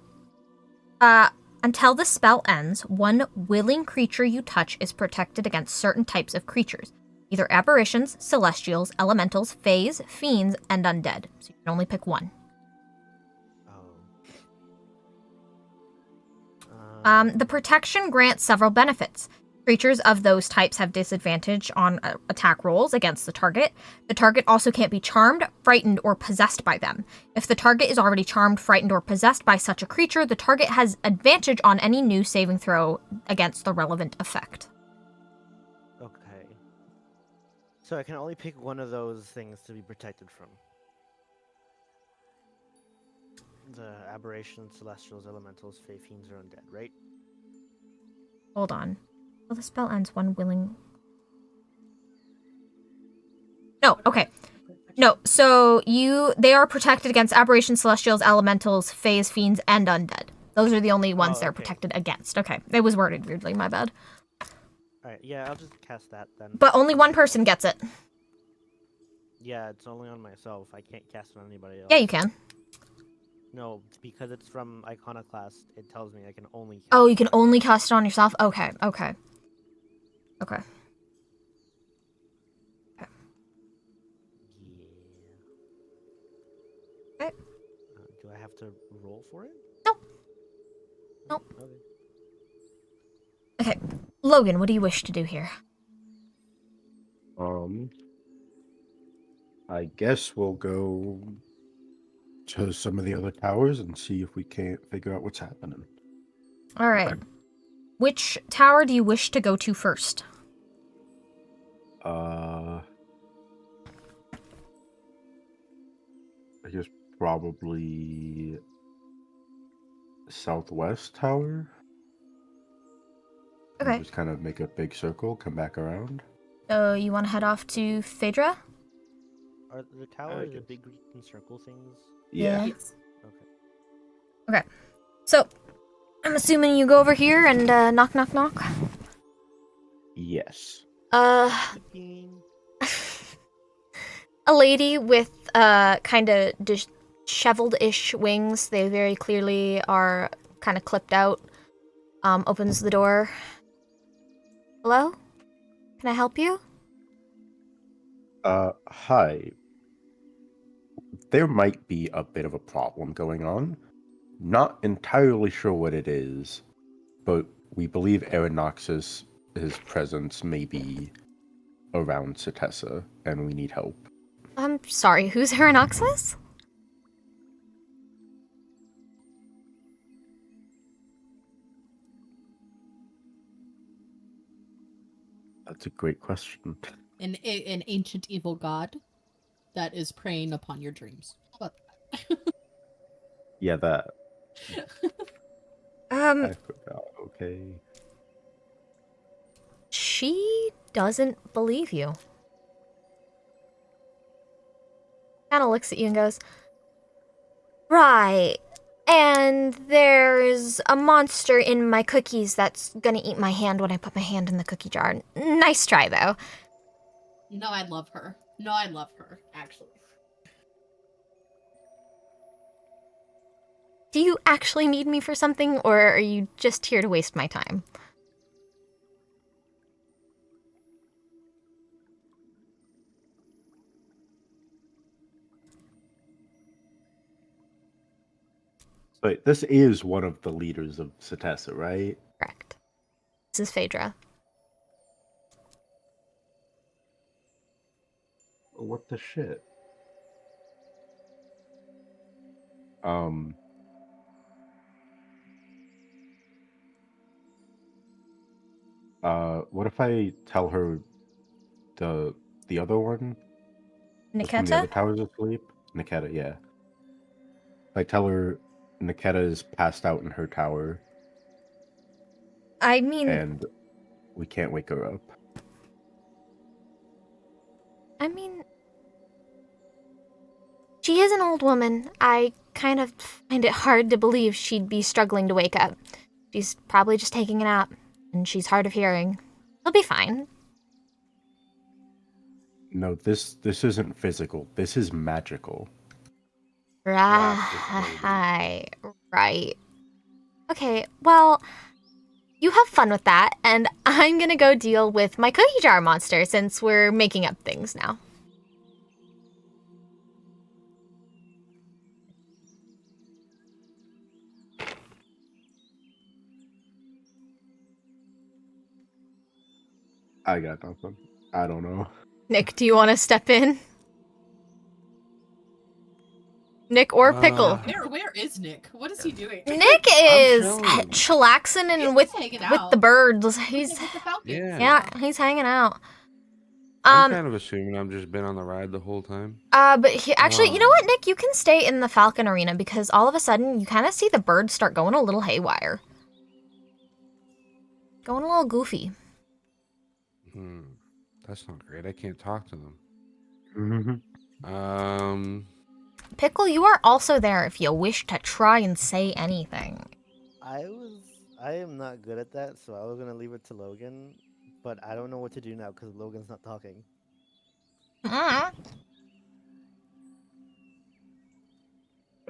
until the spell ends, one willing creature you touch is protected against certain types of creatures. Either aberrations, celestials, elementals, fays, fiends, and undead. So you can only pick one. The protection grants several benefits. Creatures of those types have disadvantage on attack rolls against the target. The target also can't be charmed, frightened, or possessed by them. If the target is already charmed, frightened, or possessed by such a creature, the target has advantage on any new saving throw against the relevant effect. Okay. So I can only pick one of those things to be protected from. The aberrations, celestials, elementals, fey, fiends, or undead, right? Hold on. Well, the spell ends one willing... No, okay. No, so they are protected against aberrations, celestials, elementals, fays, fiends, and undead. Those are the only ones they're protected against. Okay, it was worded weirdly, my bad. Alright, yeah, I'll just cast that then. But only one person gets it. Yeah, it's only on myself. I can't cast it on anybody else. Yeah, you can. No, because it's from Iconoclast, it tells me I can only cast Oh, you can only cast it on yourself? Okay. Yeah. Okay. Do I have to roll for it? Nope. Nope. Okay. Okay. Logan, what do you wish to do here? I guess we'll go to some of the other towers and see if we can't figure out what's happening. All right. Which tower do you wish to go to first? I guess probably southwest tower. And Okay. just kind of make a big circle, come back around. So you want to head off to Phaedra? Are the towers the guess. big green circle things? Yeah. Yes. Okay. Okay. So I'm assuming you go over here and knock, knock, knock. Yes. Beeping. A lady with kind of disheveled-ish wings. They very clearly are kind of clipped out. Opens the door. Hello? Can I help you? Hi. There might be a bit of a problem going on. Not entirely sure what it is, but we believe Aeronoxus, his presence may be around Setessa, and we need help. I'm sorry, who's Heranoxus? That's a great question. An ancient evil god that is preying upon your dreams. But Yeah, that. I forgot. Okay. She doesn't believe you. Kind of looks at you and goes, right. And there's a monster in my cookies that's gonna eat my hand when I put my hand in the cookie jar. Nice try, though. no, I love her. No, I love her, actually. Do you actually need me for something, or are you just here to waste my time? But this is one of the leaders of Setessa, right? Correct. This is Phaedra. What the shit? What if I tell her the other one? That's from the other Niketa? towers asleep? Niketa, yeah. If I tell her Niketa is passed out in her tower I mean, and we can't wake her up. She is an old woman. I kind of find it hard to believe she'd be struggling to wake up. She's probably just taking a nap, and she's hard of hearing. She'll be fine. No, this isn't physical. This is magical. Right. Right. Okay, well, you have fun with that, and I'm gonna go deal with my cookie jar monster since we're making up things now. I got nothing. I don't know. Nick, do you want to step in? Nick or Pickle? Where is Nick? What is he doing? Nick is chilling. chillaxing and He's with hanging with out. the birds. He's With the Falcons. Yeah. he's hanging out. I'm kind of assuming I'm just been on the ride the whole time. But actually, you know what, Nick? You can stay in the Falcon Arena because all of a sudden you kind of see the birds start going a little haywire. Going a little goofy. That's not great. I can't talk to them. Mm-hmm. Pickle, you are also there if you wish to try and say anything. I am not good at that, so I was gonna leave it to Logan, but I don't know what to do now because Logan's not talking. I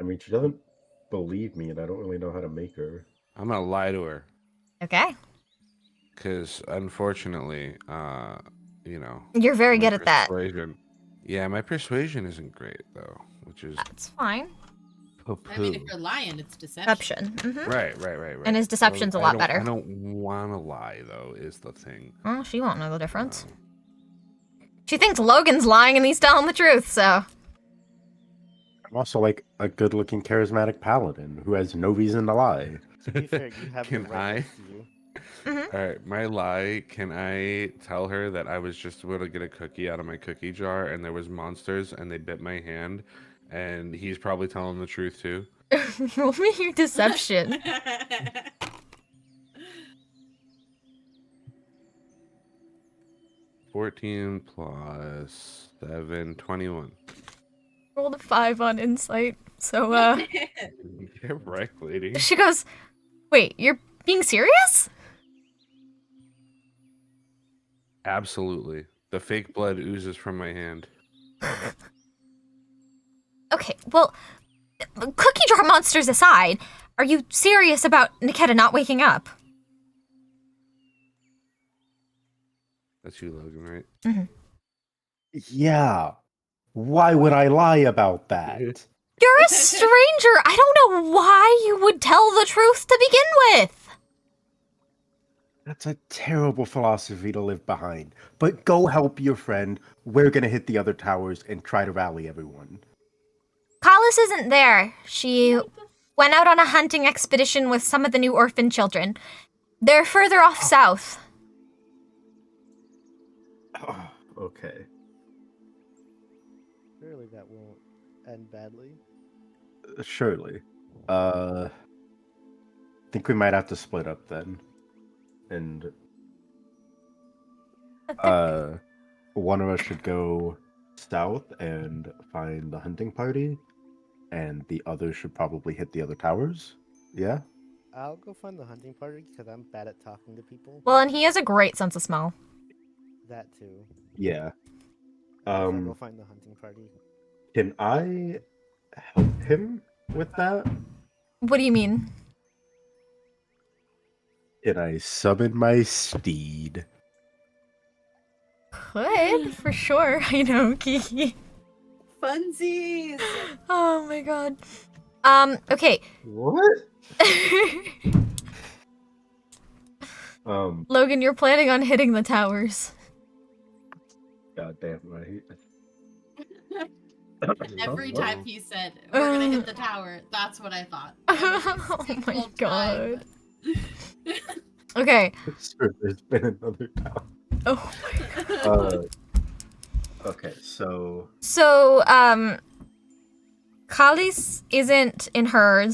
mean, she doesn't believe me, and I don't really know how to make her. I'm gonna lie to her. Okay. Because unfortunately, you know. You're very my good at that. persuasion- Yeah, my persuasion isn't great though with which is That's fine. I mean, if poo-poo. you're lying, it's deception. Deception. Hmm. Right. And his deception's a lot better. I don't want to lie, though, is the thing. Well, she won't know the difference. Um, She thinks Logan's lying and he's telling the truth, so. I'm also like a good-looking, charismatic paladin who has no reason to lie. To be fair, you have Can the right I? next to you. Mm-hmm. All right, my lie. Can I tell her that I was just able to get a cookie out of my cookie jar and there was monsters and they bit my hand, and he's probably telling the truth too? Roll me your deception. 14 plus 7, 21. Rolled a 5 on insight. So, Yeah, right, lady. she goes, wait, you're being serious? Absolutely. The fake blood oozes from my hand. Okay, well, cookie jar monsters aside, are you serious about Niketa not waking up? That's you, Logan, right? Yeah. Why would I lie about that? You're a stranger. I don't know why you would tell the truth to begin with. That's a terrible philosophy to live behind. But go help your friend. We're gonna hit the other towers and try to rally everyone. Kalis isn't there. She went out on a hunting expedition with some of the new orphan children. They're further off south. Okay. Surely that won't end badly. Surely. Think we might have to split up then. And one of us should go south and find the hunting party, and the other should probably hit the other towers. Yeah? I'll go find the hunting party because I'm bad at talking to people. Well, and he has a great sense of smell. That too. Yeah. I'll go find the hunting party. Can I help him with that? What do you mean? Can I summon my steed? Could, for sure. I know, Kiki. Funsies. Oh my god. Okay. What? Logan, you're planning on hitting the towers. Goddamn right. Every time he said, we're gonna hit the tower, that's what I thought. Oh Every my single god. time. Okay. Sure, there's been another tower. Oh my god. Okay, so So, Kalis isn't in her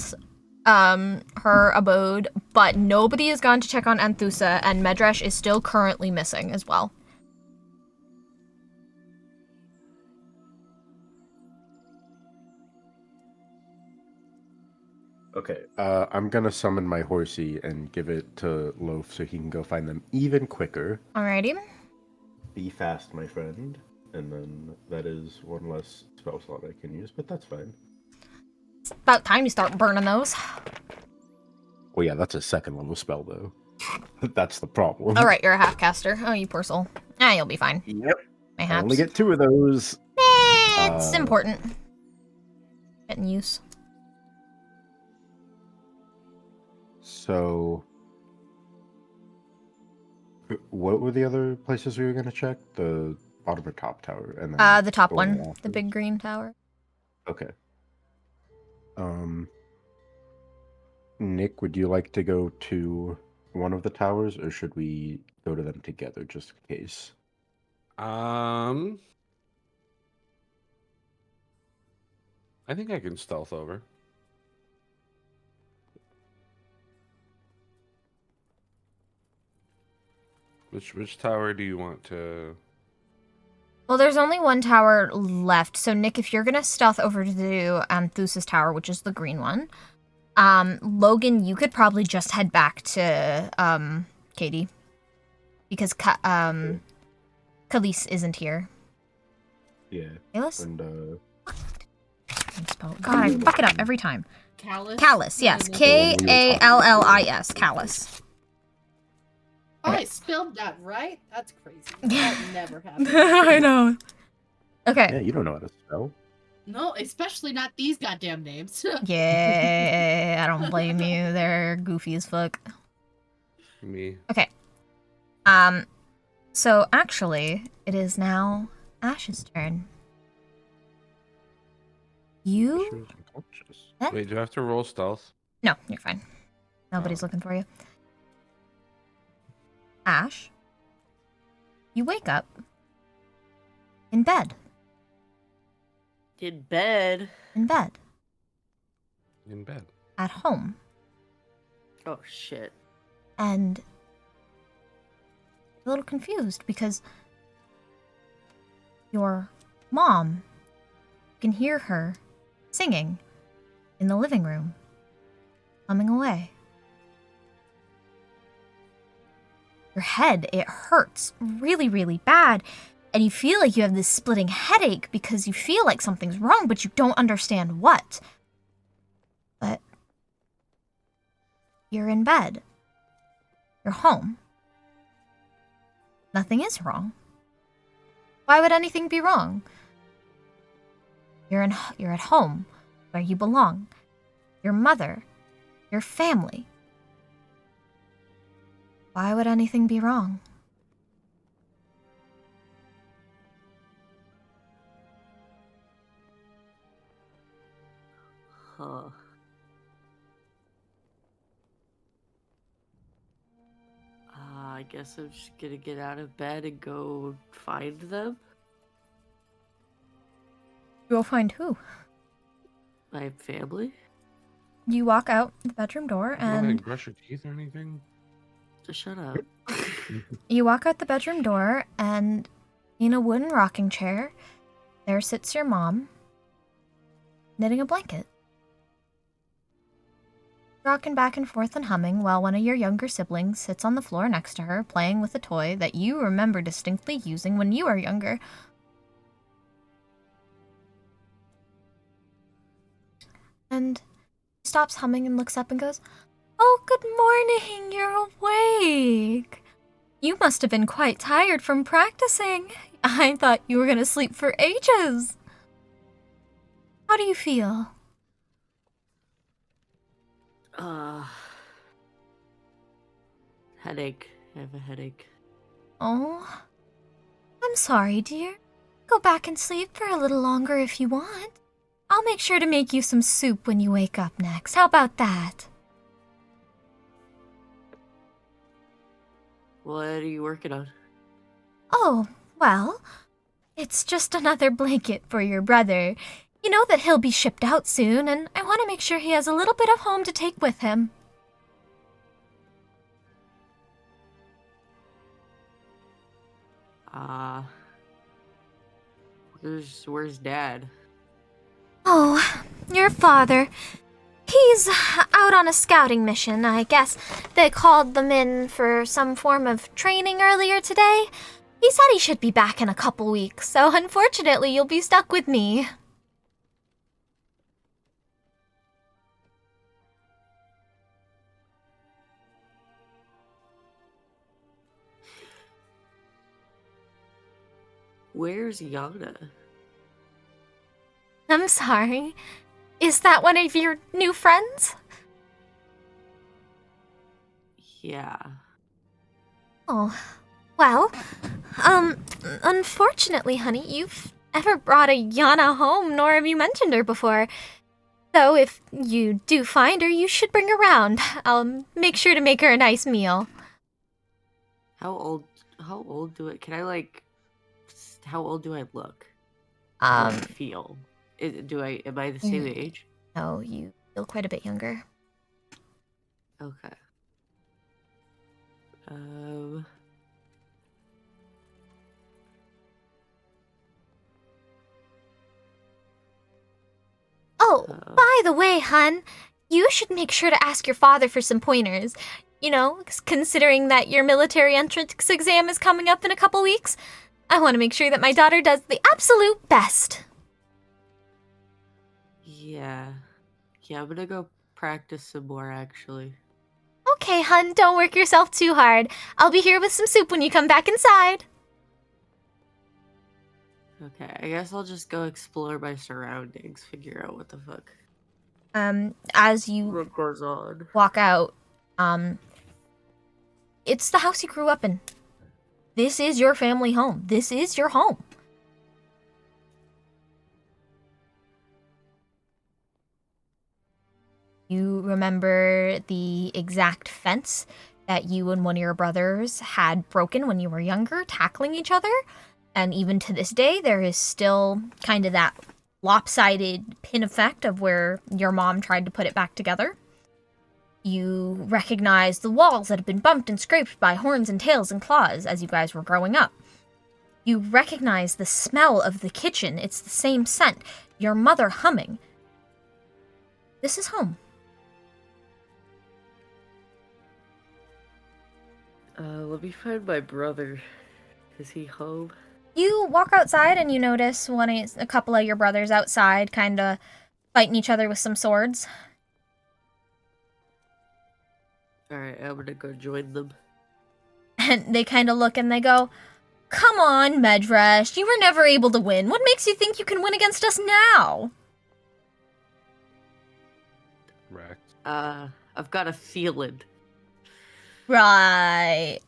abode, but nobody has gone to check on Anthusa, and Medresh is still currently missing as well. okay, I'm gonna summon my horsey and give it to Loaf so he can go find them even quicker. Alrighty. Be fast, my friend. And then that is one less spell slot I can use, but that's fine. It's about time you start burning those. Well, yeah, that's a second level spell, though. That's the problem. Alright, you're a half caster. Oh, you poor soul. You'll be fine. Yep. I Mayhaps. only get 2 of those. It's important. Getting use. So, what were the other places we were going to check? The bottom or top tower? And then The top the one. after? The big green tower. Okay. Nick, would you like to go to one of the towers, or should we go to them together just in case? I think I can stealth over. Which tower do you want to? Well, there's only one tower left, so Nick, if you're gonna stealth over to Anthusa's tower, which is the green one, Logan, you could probably just head back to Katie, because Khalees isn't here. Yeah. Kalis? And God, I fuck it up every time. Callus? Callus, yes, No, no. Kallis, Callus. Oh, I spelled that right? That's crazy. That never happened. I know. Okay. yeah, you don't know how to spell. No, especially not these goddamn names. Yeah, I don't blame you. They're goofy as fuck. Me. Okay. So actually, it is now Ash's turn. You? She was unconscious. Eh? Wait, do I have to roll stealth? No, you're fine. Nobody's Oh. looking for you. Ash, you wake up in bed. In bed. In bed. In bed. At home. Oh shit. And a little confused because your mom, you can hear her singing in the living room, humming away. Your head, it hurts really, really bad, and you feel like you have this splitting headache because you feel like something's wrong, but you don't understand what. But you're in bed. You're home. Nothing is wrong. Why would anything be wrong? You're at home, where you belong. Your mother, your family. Why would anything be wrong? Huh. I guess I'm just gonna get out of bed and go find them. You'll find who? My family. You walk out the bedroom door You don't and like brush your teeth or anything? Just shut up. you walk out the bedroom door and in a wooden rocking chair, there sits your mom, knitting a blanket. Rocking back and forth and humming while one of your younger siblings sits on the floor next to her, playing with a toy that you remember distinctly using when you were younger. And she stops humming and looks up and goes, "Oh, good morning, you're awake. You must have been quite tired from practicing. I thought you were gonna sleep for ages. How do you feel?" Headache. I have a headache. Oh, I'm sorry, dear. Go back and sleep for a little longer if you want. I'll make sure to make you some soup when you wake up next. How about that? What are you working on? Oh, well, it's just another blanket for your brother. You know that he'll be shipped out soon, and I want to make sure he has a little bit of home to take with him. Where's Dad? Oh, your father. He's out on a scouting mission, I guess. They called them in for some form of training earlier today. He said he should be back in a couple weeks, so unfortunately you'll be stuck with me. Where's Yana? I'm sorry. Is that one of your new friends? Yeah. Oh, well, unfortunately, honey, you've never brought a Yana home, nor have you mentioned her before. So if you do find her, you should bring her around. I'll make sure to make her a nice meal. How old do I how old do I look? Um, How do I feel? Am I the same age? No, you feel quite a bit younger. Okay. Oh, by the way, hun, you should make sure to ask your father for some pointers. You know, considering that your military entrance exam is coming up in a couple weeks, I want to make sure that my daughter does the absolute best. Yeah. Yeah, I'm gonna go practice some more, actually. Okay, hun, don't work yourself too hard. I'll be here with some soup when you come back inside. Okay, I guess I'll just go explore my surroundings, figure out what the fuck As you what goes on. walk out, it's the house you grew up in. This is your family home. This is your home. You remember the exact fence that you and one of your brothers had broken when you were younger, tackling each other. And even to this day, there is still kind of that lopsided pin effect of where your mom tried to put it back together. You recognize the walls that have been bumped and scraped by horns and tails and claws as you guys were growing up. You recognize the smell of the kitchen. It's the same scent. Your mother humming. This is home. Let me find my brother. Is he home? You walk outside and you notice a couple of your brothers outside kind of fighting each other with some swords. Alright, I'm gonna go join them. And they kind of look and they go, "Come on, Medresh, you were never able to win. What makes you think you can win against us now?" Wrecked. I've got a feeling. Right.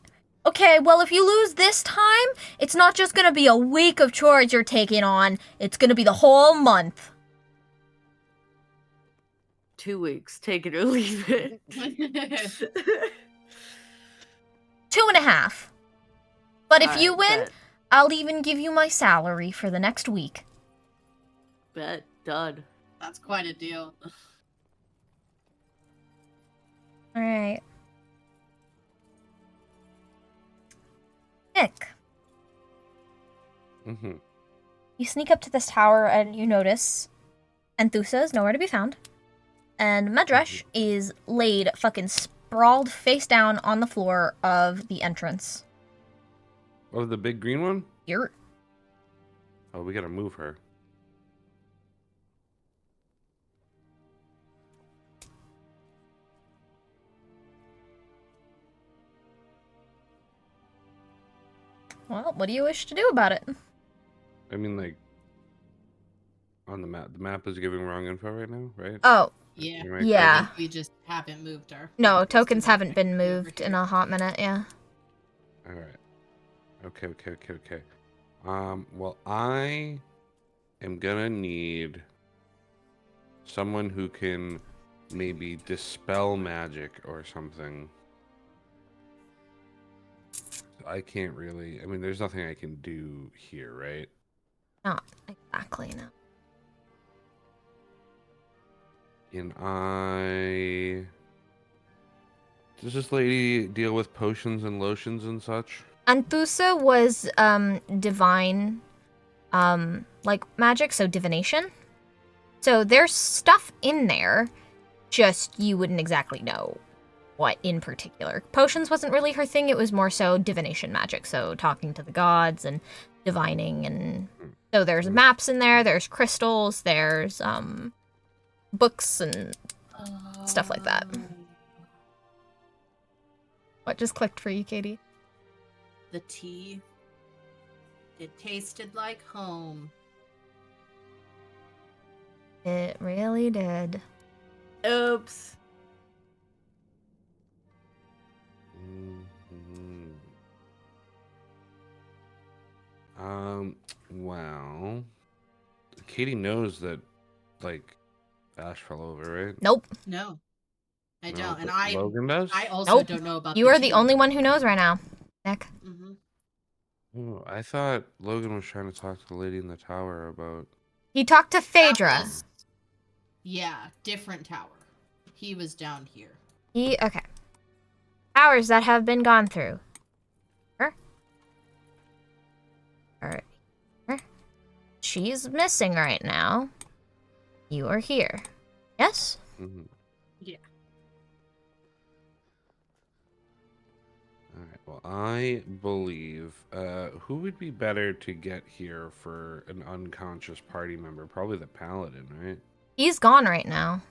Okay, well, if you lose this time, it's not just gonna be a week of chores you're taking on. It's gonna be the whole month. 2 weeks. Take it or leave it. 2.5. But if you Alright, win, I'll even give you my salary for the next week. bet. Done. That's quite a deal. Alright. Nick, Mm-hmm. you sneak up to this tower and you notice Enthusa is nowhere to be found. And Medresh is laid fucking sprawled face down on the floor of the entrance. Oh, the big green one? You're Oh, we gotta move her. Well, what do you wish to do about it? I mean, like, on the map. The map is giving wrong info right now, right? Oh, Yeah. Am I yeah. I think we just haven't moved her. No, Just tokens about haven't been over moved in here. a hot minute, yeah. All right. Okay. Well, I am gonna need someone who can maybe dispel magic or something. I can't really. I mean, there's nothing I can do here, right? Not exactly, no. Can I? Does this lady deal with potions and lotions and such? Anthusa was divine like magic, so divination. So there's stuff in there, just you wouldn't exactly know what in particular. Potions wasn't really her thing, it was more so divination magic, so talking to the gods and divining, and so there's maps in there, there's crystals, there's books and stuff like that. What just clicked for you, Katie? The tea. It tasted like home. It really did. Oops. Well, Katie knows that, like, Ash fell over, right? Nope. No, I No, don't. And but I Logan does? I also Nope. don't know about You the are the tea. only one who knows right now, Nick. Mm-hmm. Oh, I thought Logan was trying to talk to the lady in the tower about. He talked to Phaedra. Yeah, different tower. He was down here. Okay. Hours that have been gone through. Alright. She's missing right now. You are here. Yes? Mm-hmm. Yeah. All right. Well, I believe who would be better to get here for an unconscious party member? Probably the paladin, right? He's gone right now.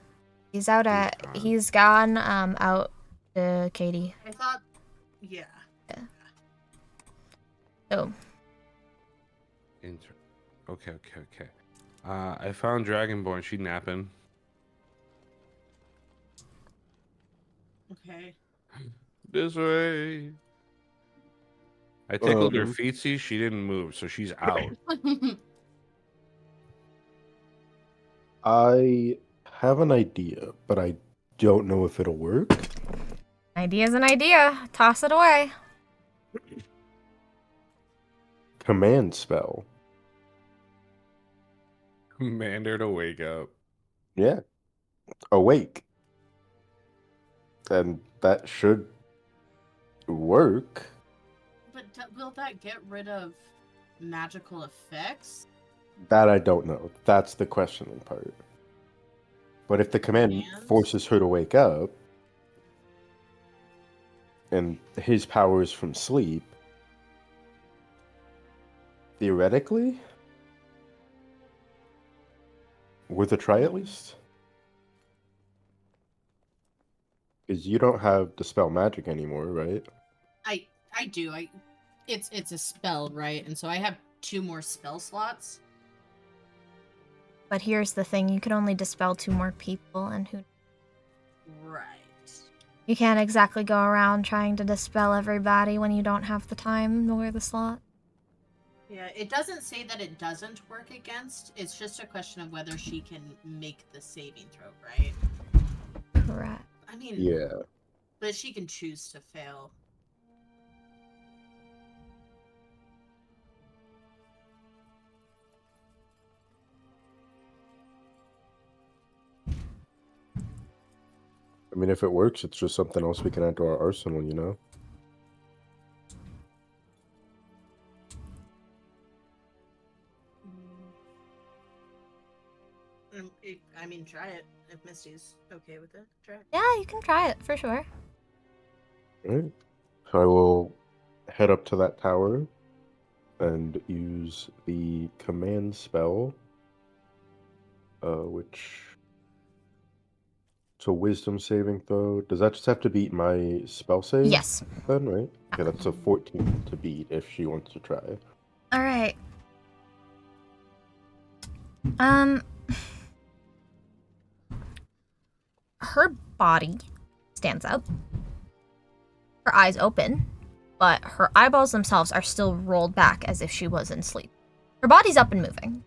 He's out at. gone. He's gone out to Katie. I thought. Yeah. So, Inter- Okay. I found Dragonborn. She napping. Okay. This way. I tickled her Um, feetsies. She didn't move, so she's out. I have an idea, but I don't know if it'll work. Idea's an idea. Toss it away. Command spell. Command her to wake up. Yeah. Awake. And that should work. But will that get rid of magical effects? That I don't know. That's the questioning part. But if the command Commands? forces her to wake up, and his power is from sleep, theoretically, worth a try at least? Because you don't have Dispel Magic anymore, right? I do. It's a spell, right? And so I have 2 more spell slots. But here's the thing, you can only dispel 2 more people, and who Right. you can't exactly go around trying to dispel everybody when you don't have the time nor the slot. Yeah, it doesn't say that it doesn't work against. It's just a question of whether she can make the saving throw, right? Correct. I mean, Yeah. but she can choose to fail. I mean, if it works, it's just something else we can add to our arsenal, you know? I mean, try it. If Misty's okay with it, try it. Yeah, you can try it for sure. Alright. So I will head up to that tower and use the command spell, which... It's a wisdom saving throw. Does that just have to beat my spell save? Yes. Then, right? Okay, that's a 14 to beat if she wants to try. All right. Her body stands up. Her eyes open, but her eyeballs themselves are still rolled back as if she was in sleep. Her body's up and moving.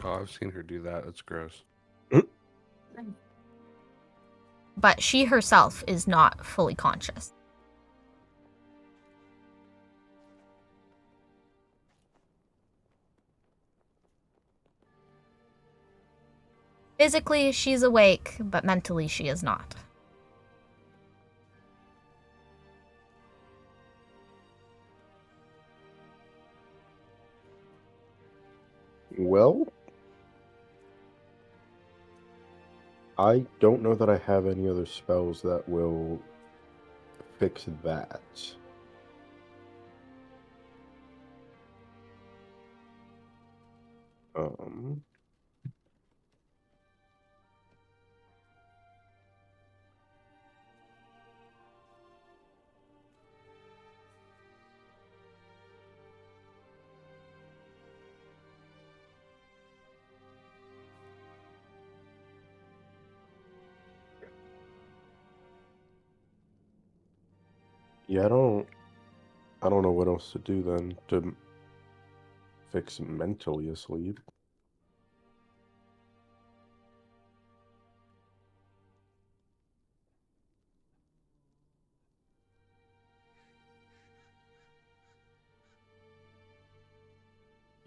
Oh, I've seen her do that. That's gross. But she herself is not fully conscious. Physically, she's awake, but mentally, she is not. Well, I don't know that I have any other spells that will fix that. Um, yeah, I don't know what else to do then to fix mentally asleep.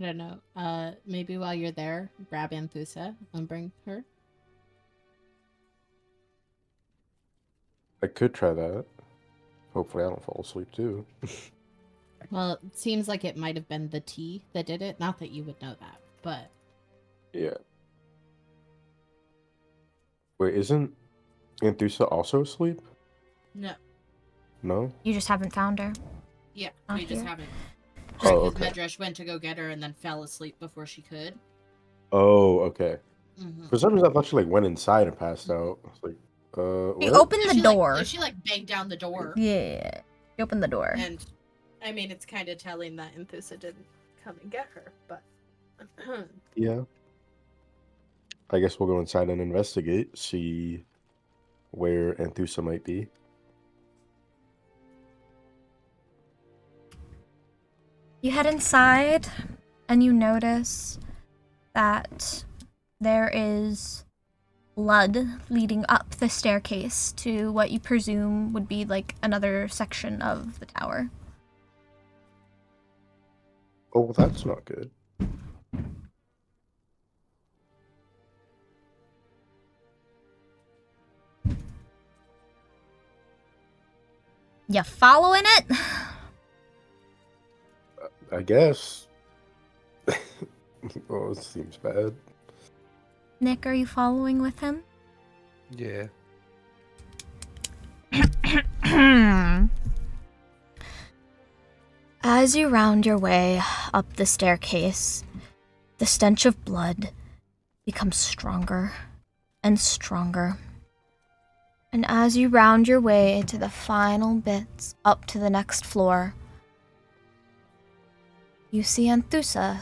I don't know. Maybe while you're there, grab Anthusa and bring her. I could try that. Hopefully I don't fall asleep too. Well, it seems like it might have been the tea that did it. Not that you would know that, but Yeah. Wait, isn't Anthusa also asleep? no. No? You just haven't found her. Yeah, Not we just here. haven't. Oh, Because okay. Medrash went to go get her and then fell asleep before she could. Oh, okay. Mm-hmm. For some reason, I thought she like went inside and passed out. I was like, She what? opened the door. She banged down the door. Yeah. She opened the door. And I mean, it's kind of telling that Anthusa didn't come and get her, but Yeah. I guess we'll go inside and investigate, see where Anthusa might be. You head inside and you notice that there is blood leading up the staircase to what you presume would be like another section of the tower. Oh, well, that's not good. You following it? I guess. Oh, it seems bad. Nick, are you following with him? Yeah. As you round your way up the staircase, the stench of blood becomes stronger and stronger. And as you round your way to the final bits up to the next floor, you see Anthusa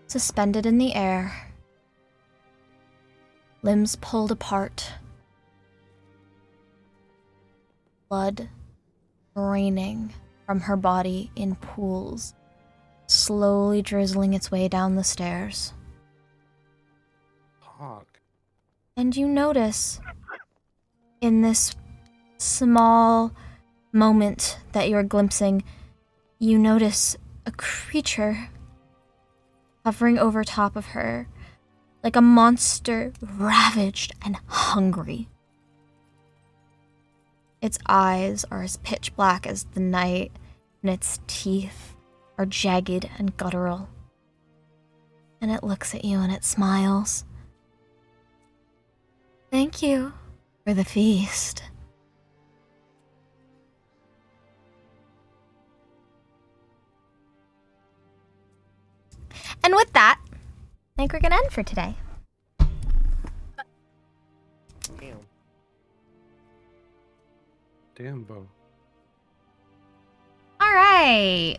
suspended in the air, limbs pulled apart, blood raining from her body in pools, slowly drizzling its way down the stairs. Hawk. And you notice, in this small moment that you're glimpsing, you notice a creature hovering over top of her, like a monster ravaged and hungry. Its eyes are as pitch black as the night, and its teeth are jagged and guttural. And it looks at you and it smiles. Thank you for the feast. And with that, I think we're gonna end for today. Damn. Damn, Bo. All right.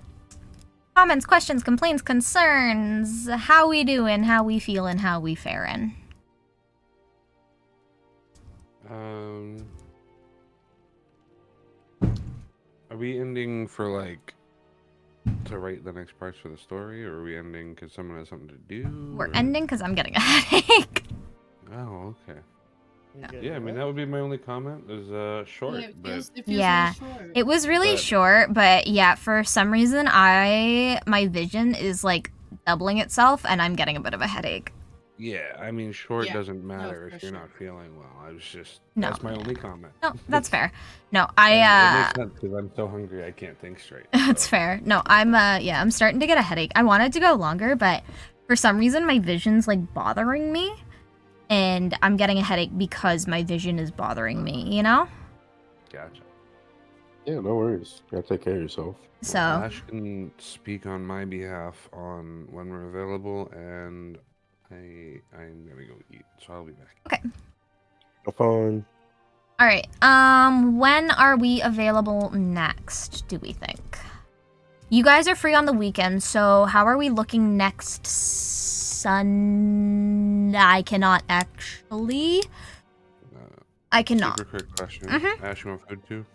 Comments, questions, complaints, concerns. How we doing? How we feeling? How we faring? Are we ending for like to write the next parts for the story, or are we ending because someone has something to do? We're or- ending because I'm getting a headache. Oh, okay. You good, Yeah, I mean what? that would be my only comment. Is short, Yeah, but it feels Yeah, really short. It was really But- short, but yeah, for some reason, my vision is like doubling itself, and I'm getting a bit of a headache. yeah, I mean short Yeah, doesn't matter for if you're sure. not feeling well. I was just No, that's my only comment. No, that's fair. No, And it I makes sense because I'm so hungry I can't think straight. That's so. fair. No, I'm starting to get a headache. I wanted to go longer, but for some reason my vision's like bothering me, and I'm getting a headache because my vision is bothering me, you know? Gotcha. Yeah, no worries. You gotta take care of yourself. So, Well, Ash can speak on my behalf on when we're available, and I'm gonna go eat, so I'll be back. okay. Have fun. All right. When are we available next, do we think? You guys are free on the weekend, so how are we looking next I cannot actually. I cannot. Super quick question. Mhm. Ash, you want food too?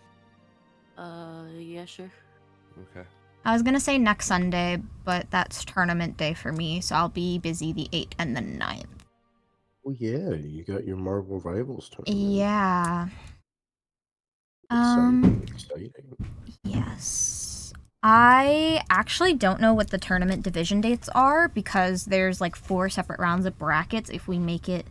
Yeah, sure. Okay. I was gonna say next Sunday, but that's tournament day for me, so I'll be busy the 8th and the 9th. Oh yeah, you got your Marvel Rivals tournament. Yeah. Exciting. Yes. I actually don't know what the tournament division dates are because there's like 4 separate rounds of brackets if we make it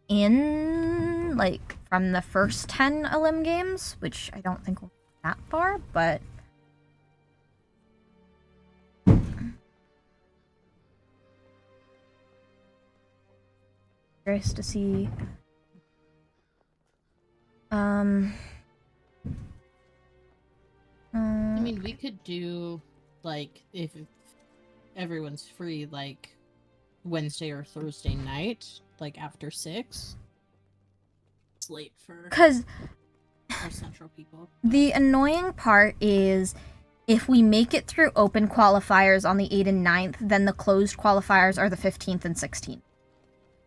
in like from the first 10 Elim games, which I don't think will be that far, but curious to see I mean, we could do like if everyone's free, like Wednesday or Thursday night, like after 6. It's late for because our central people. the annoying part is If we make it through open qualifiers on the 8th and 9th, then the closed qualifiers are the 15th and 16th.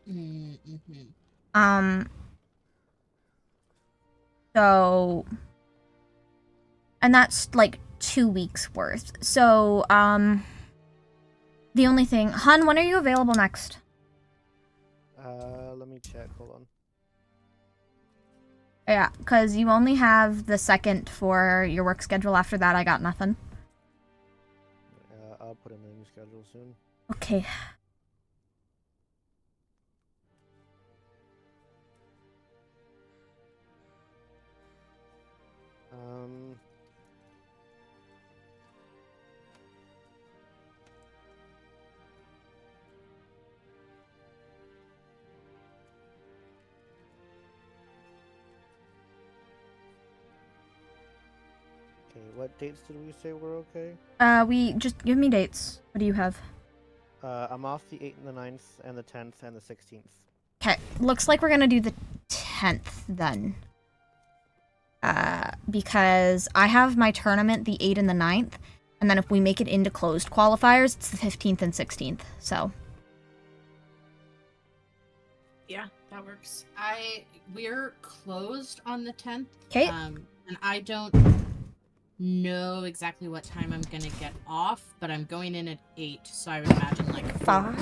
Mm-hmm. So, and that's like 2 weeks worth. So, the only thing, Hun, when are you available next? Let me check. Hold on. Yeah, because you only have the 2nd for your work schedule. After that, I got nothing. I'll put in a new schedule soon. Okay. Okay, what dates did we say were okay? We just give me dates. What do you have? I'm off the 8th and the 9th and the 10th and the 16th. Okay, looks like we're gonna do the 10th then. Because I have my tournament the 8th and the 9th, and then if we make it into closed qualifiers, it's the 15th and 16th, so. Yeah, that works. We're closed on the 10th. Okay. And I don't know exactly what time I'm gonna get off, but I'm going in at 8, so I would imagine like 4.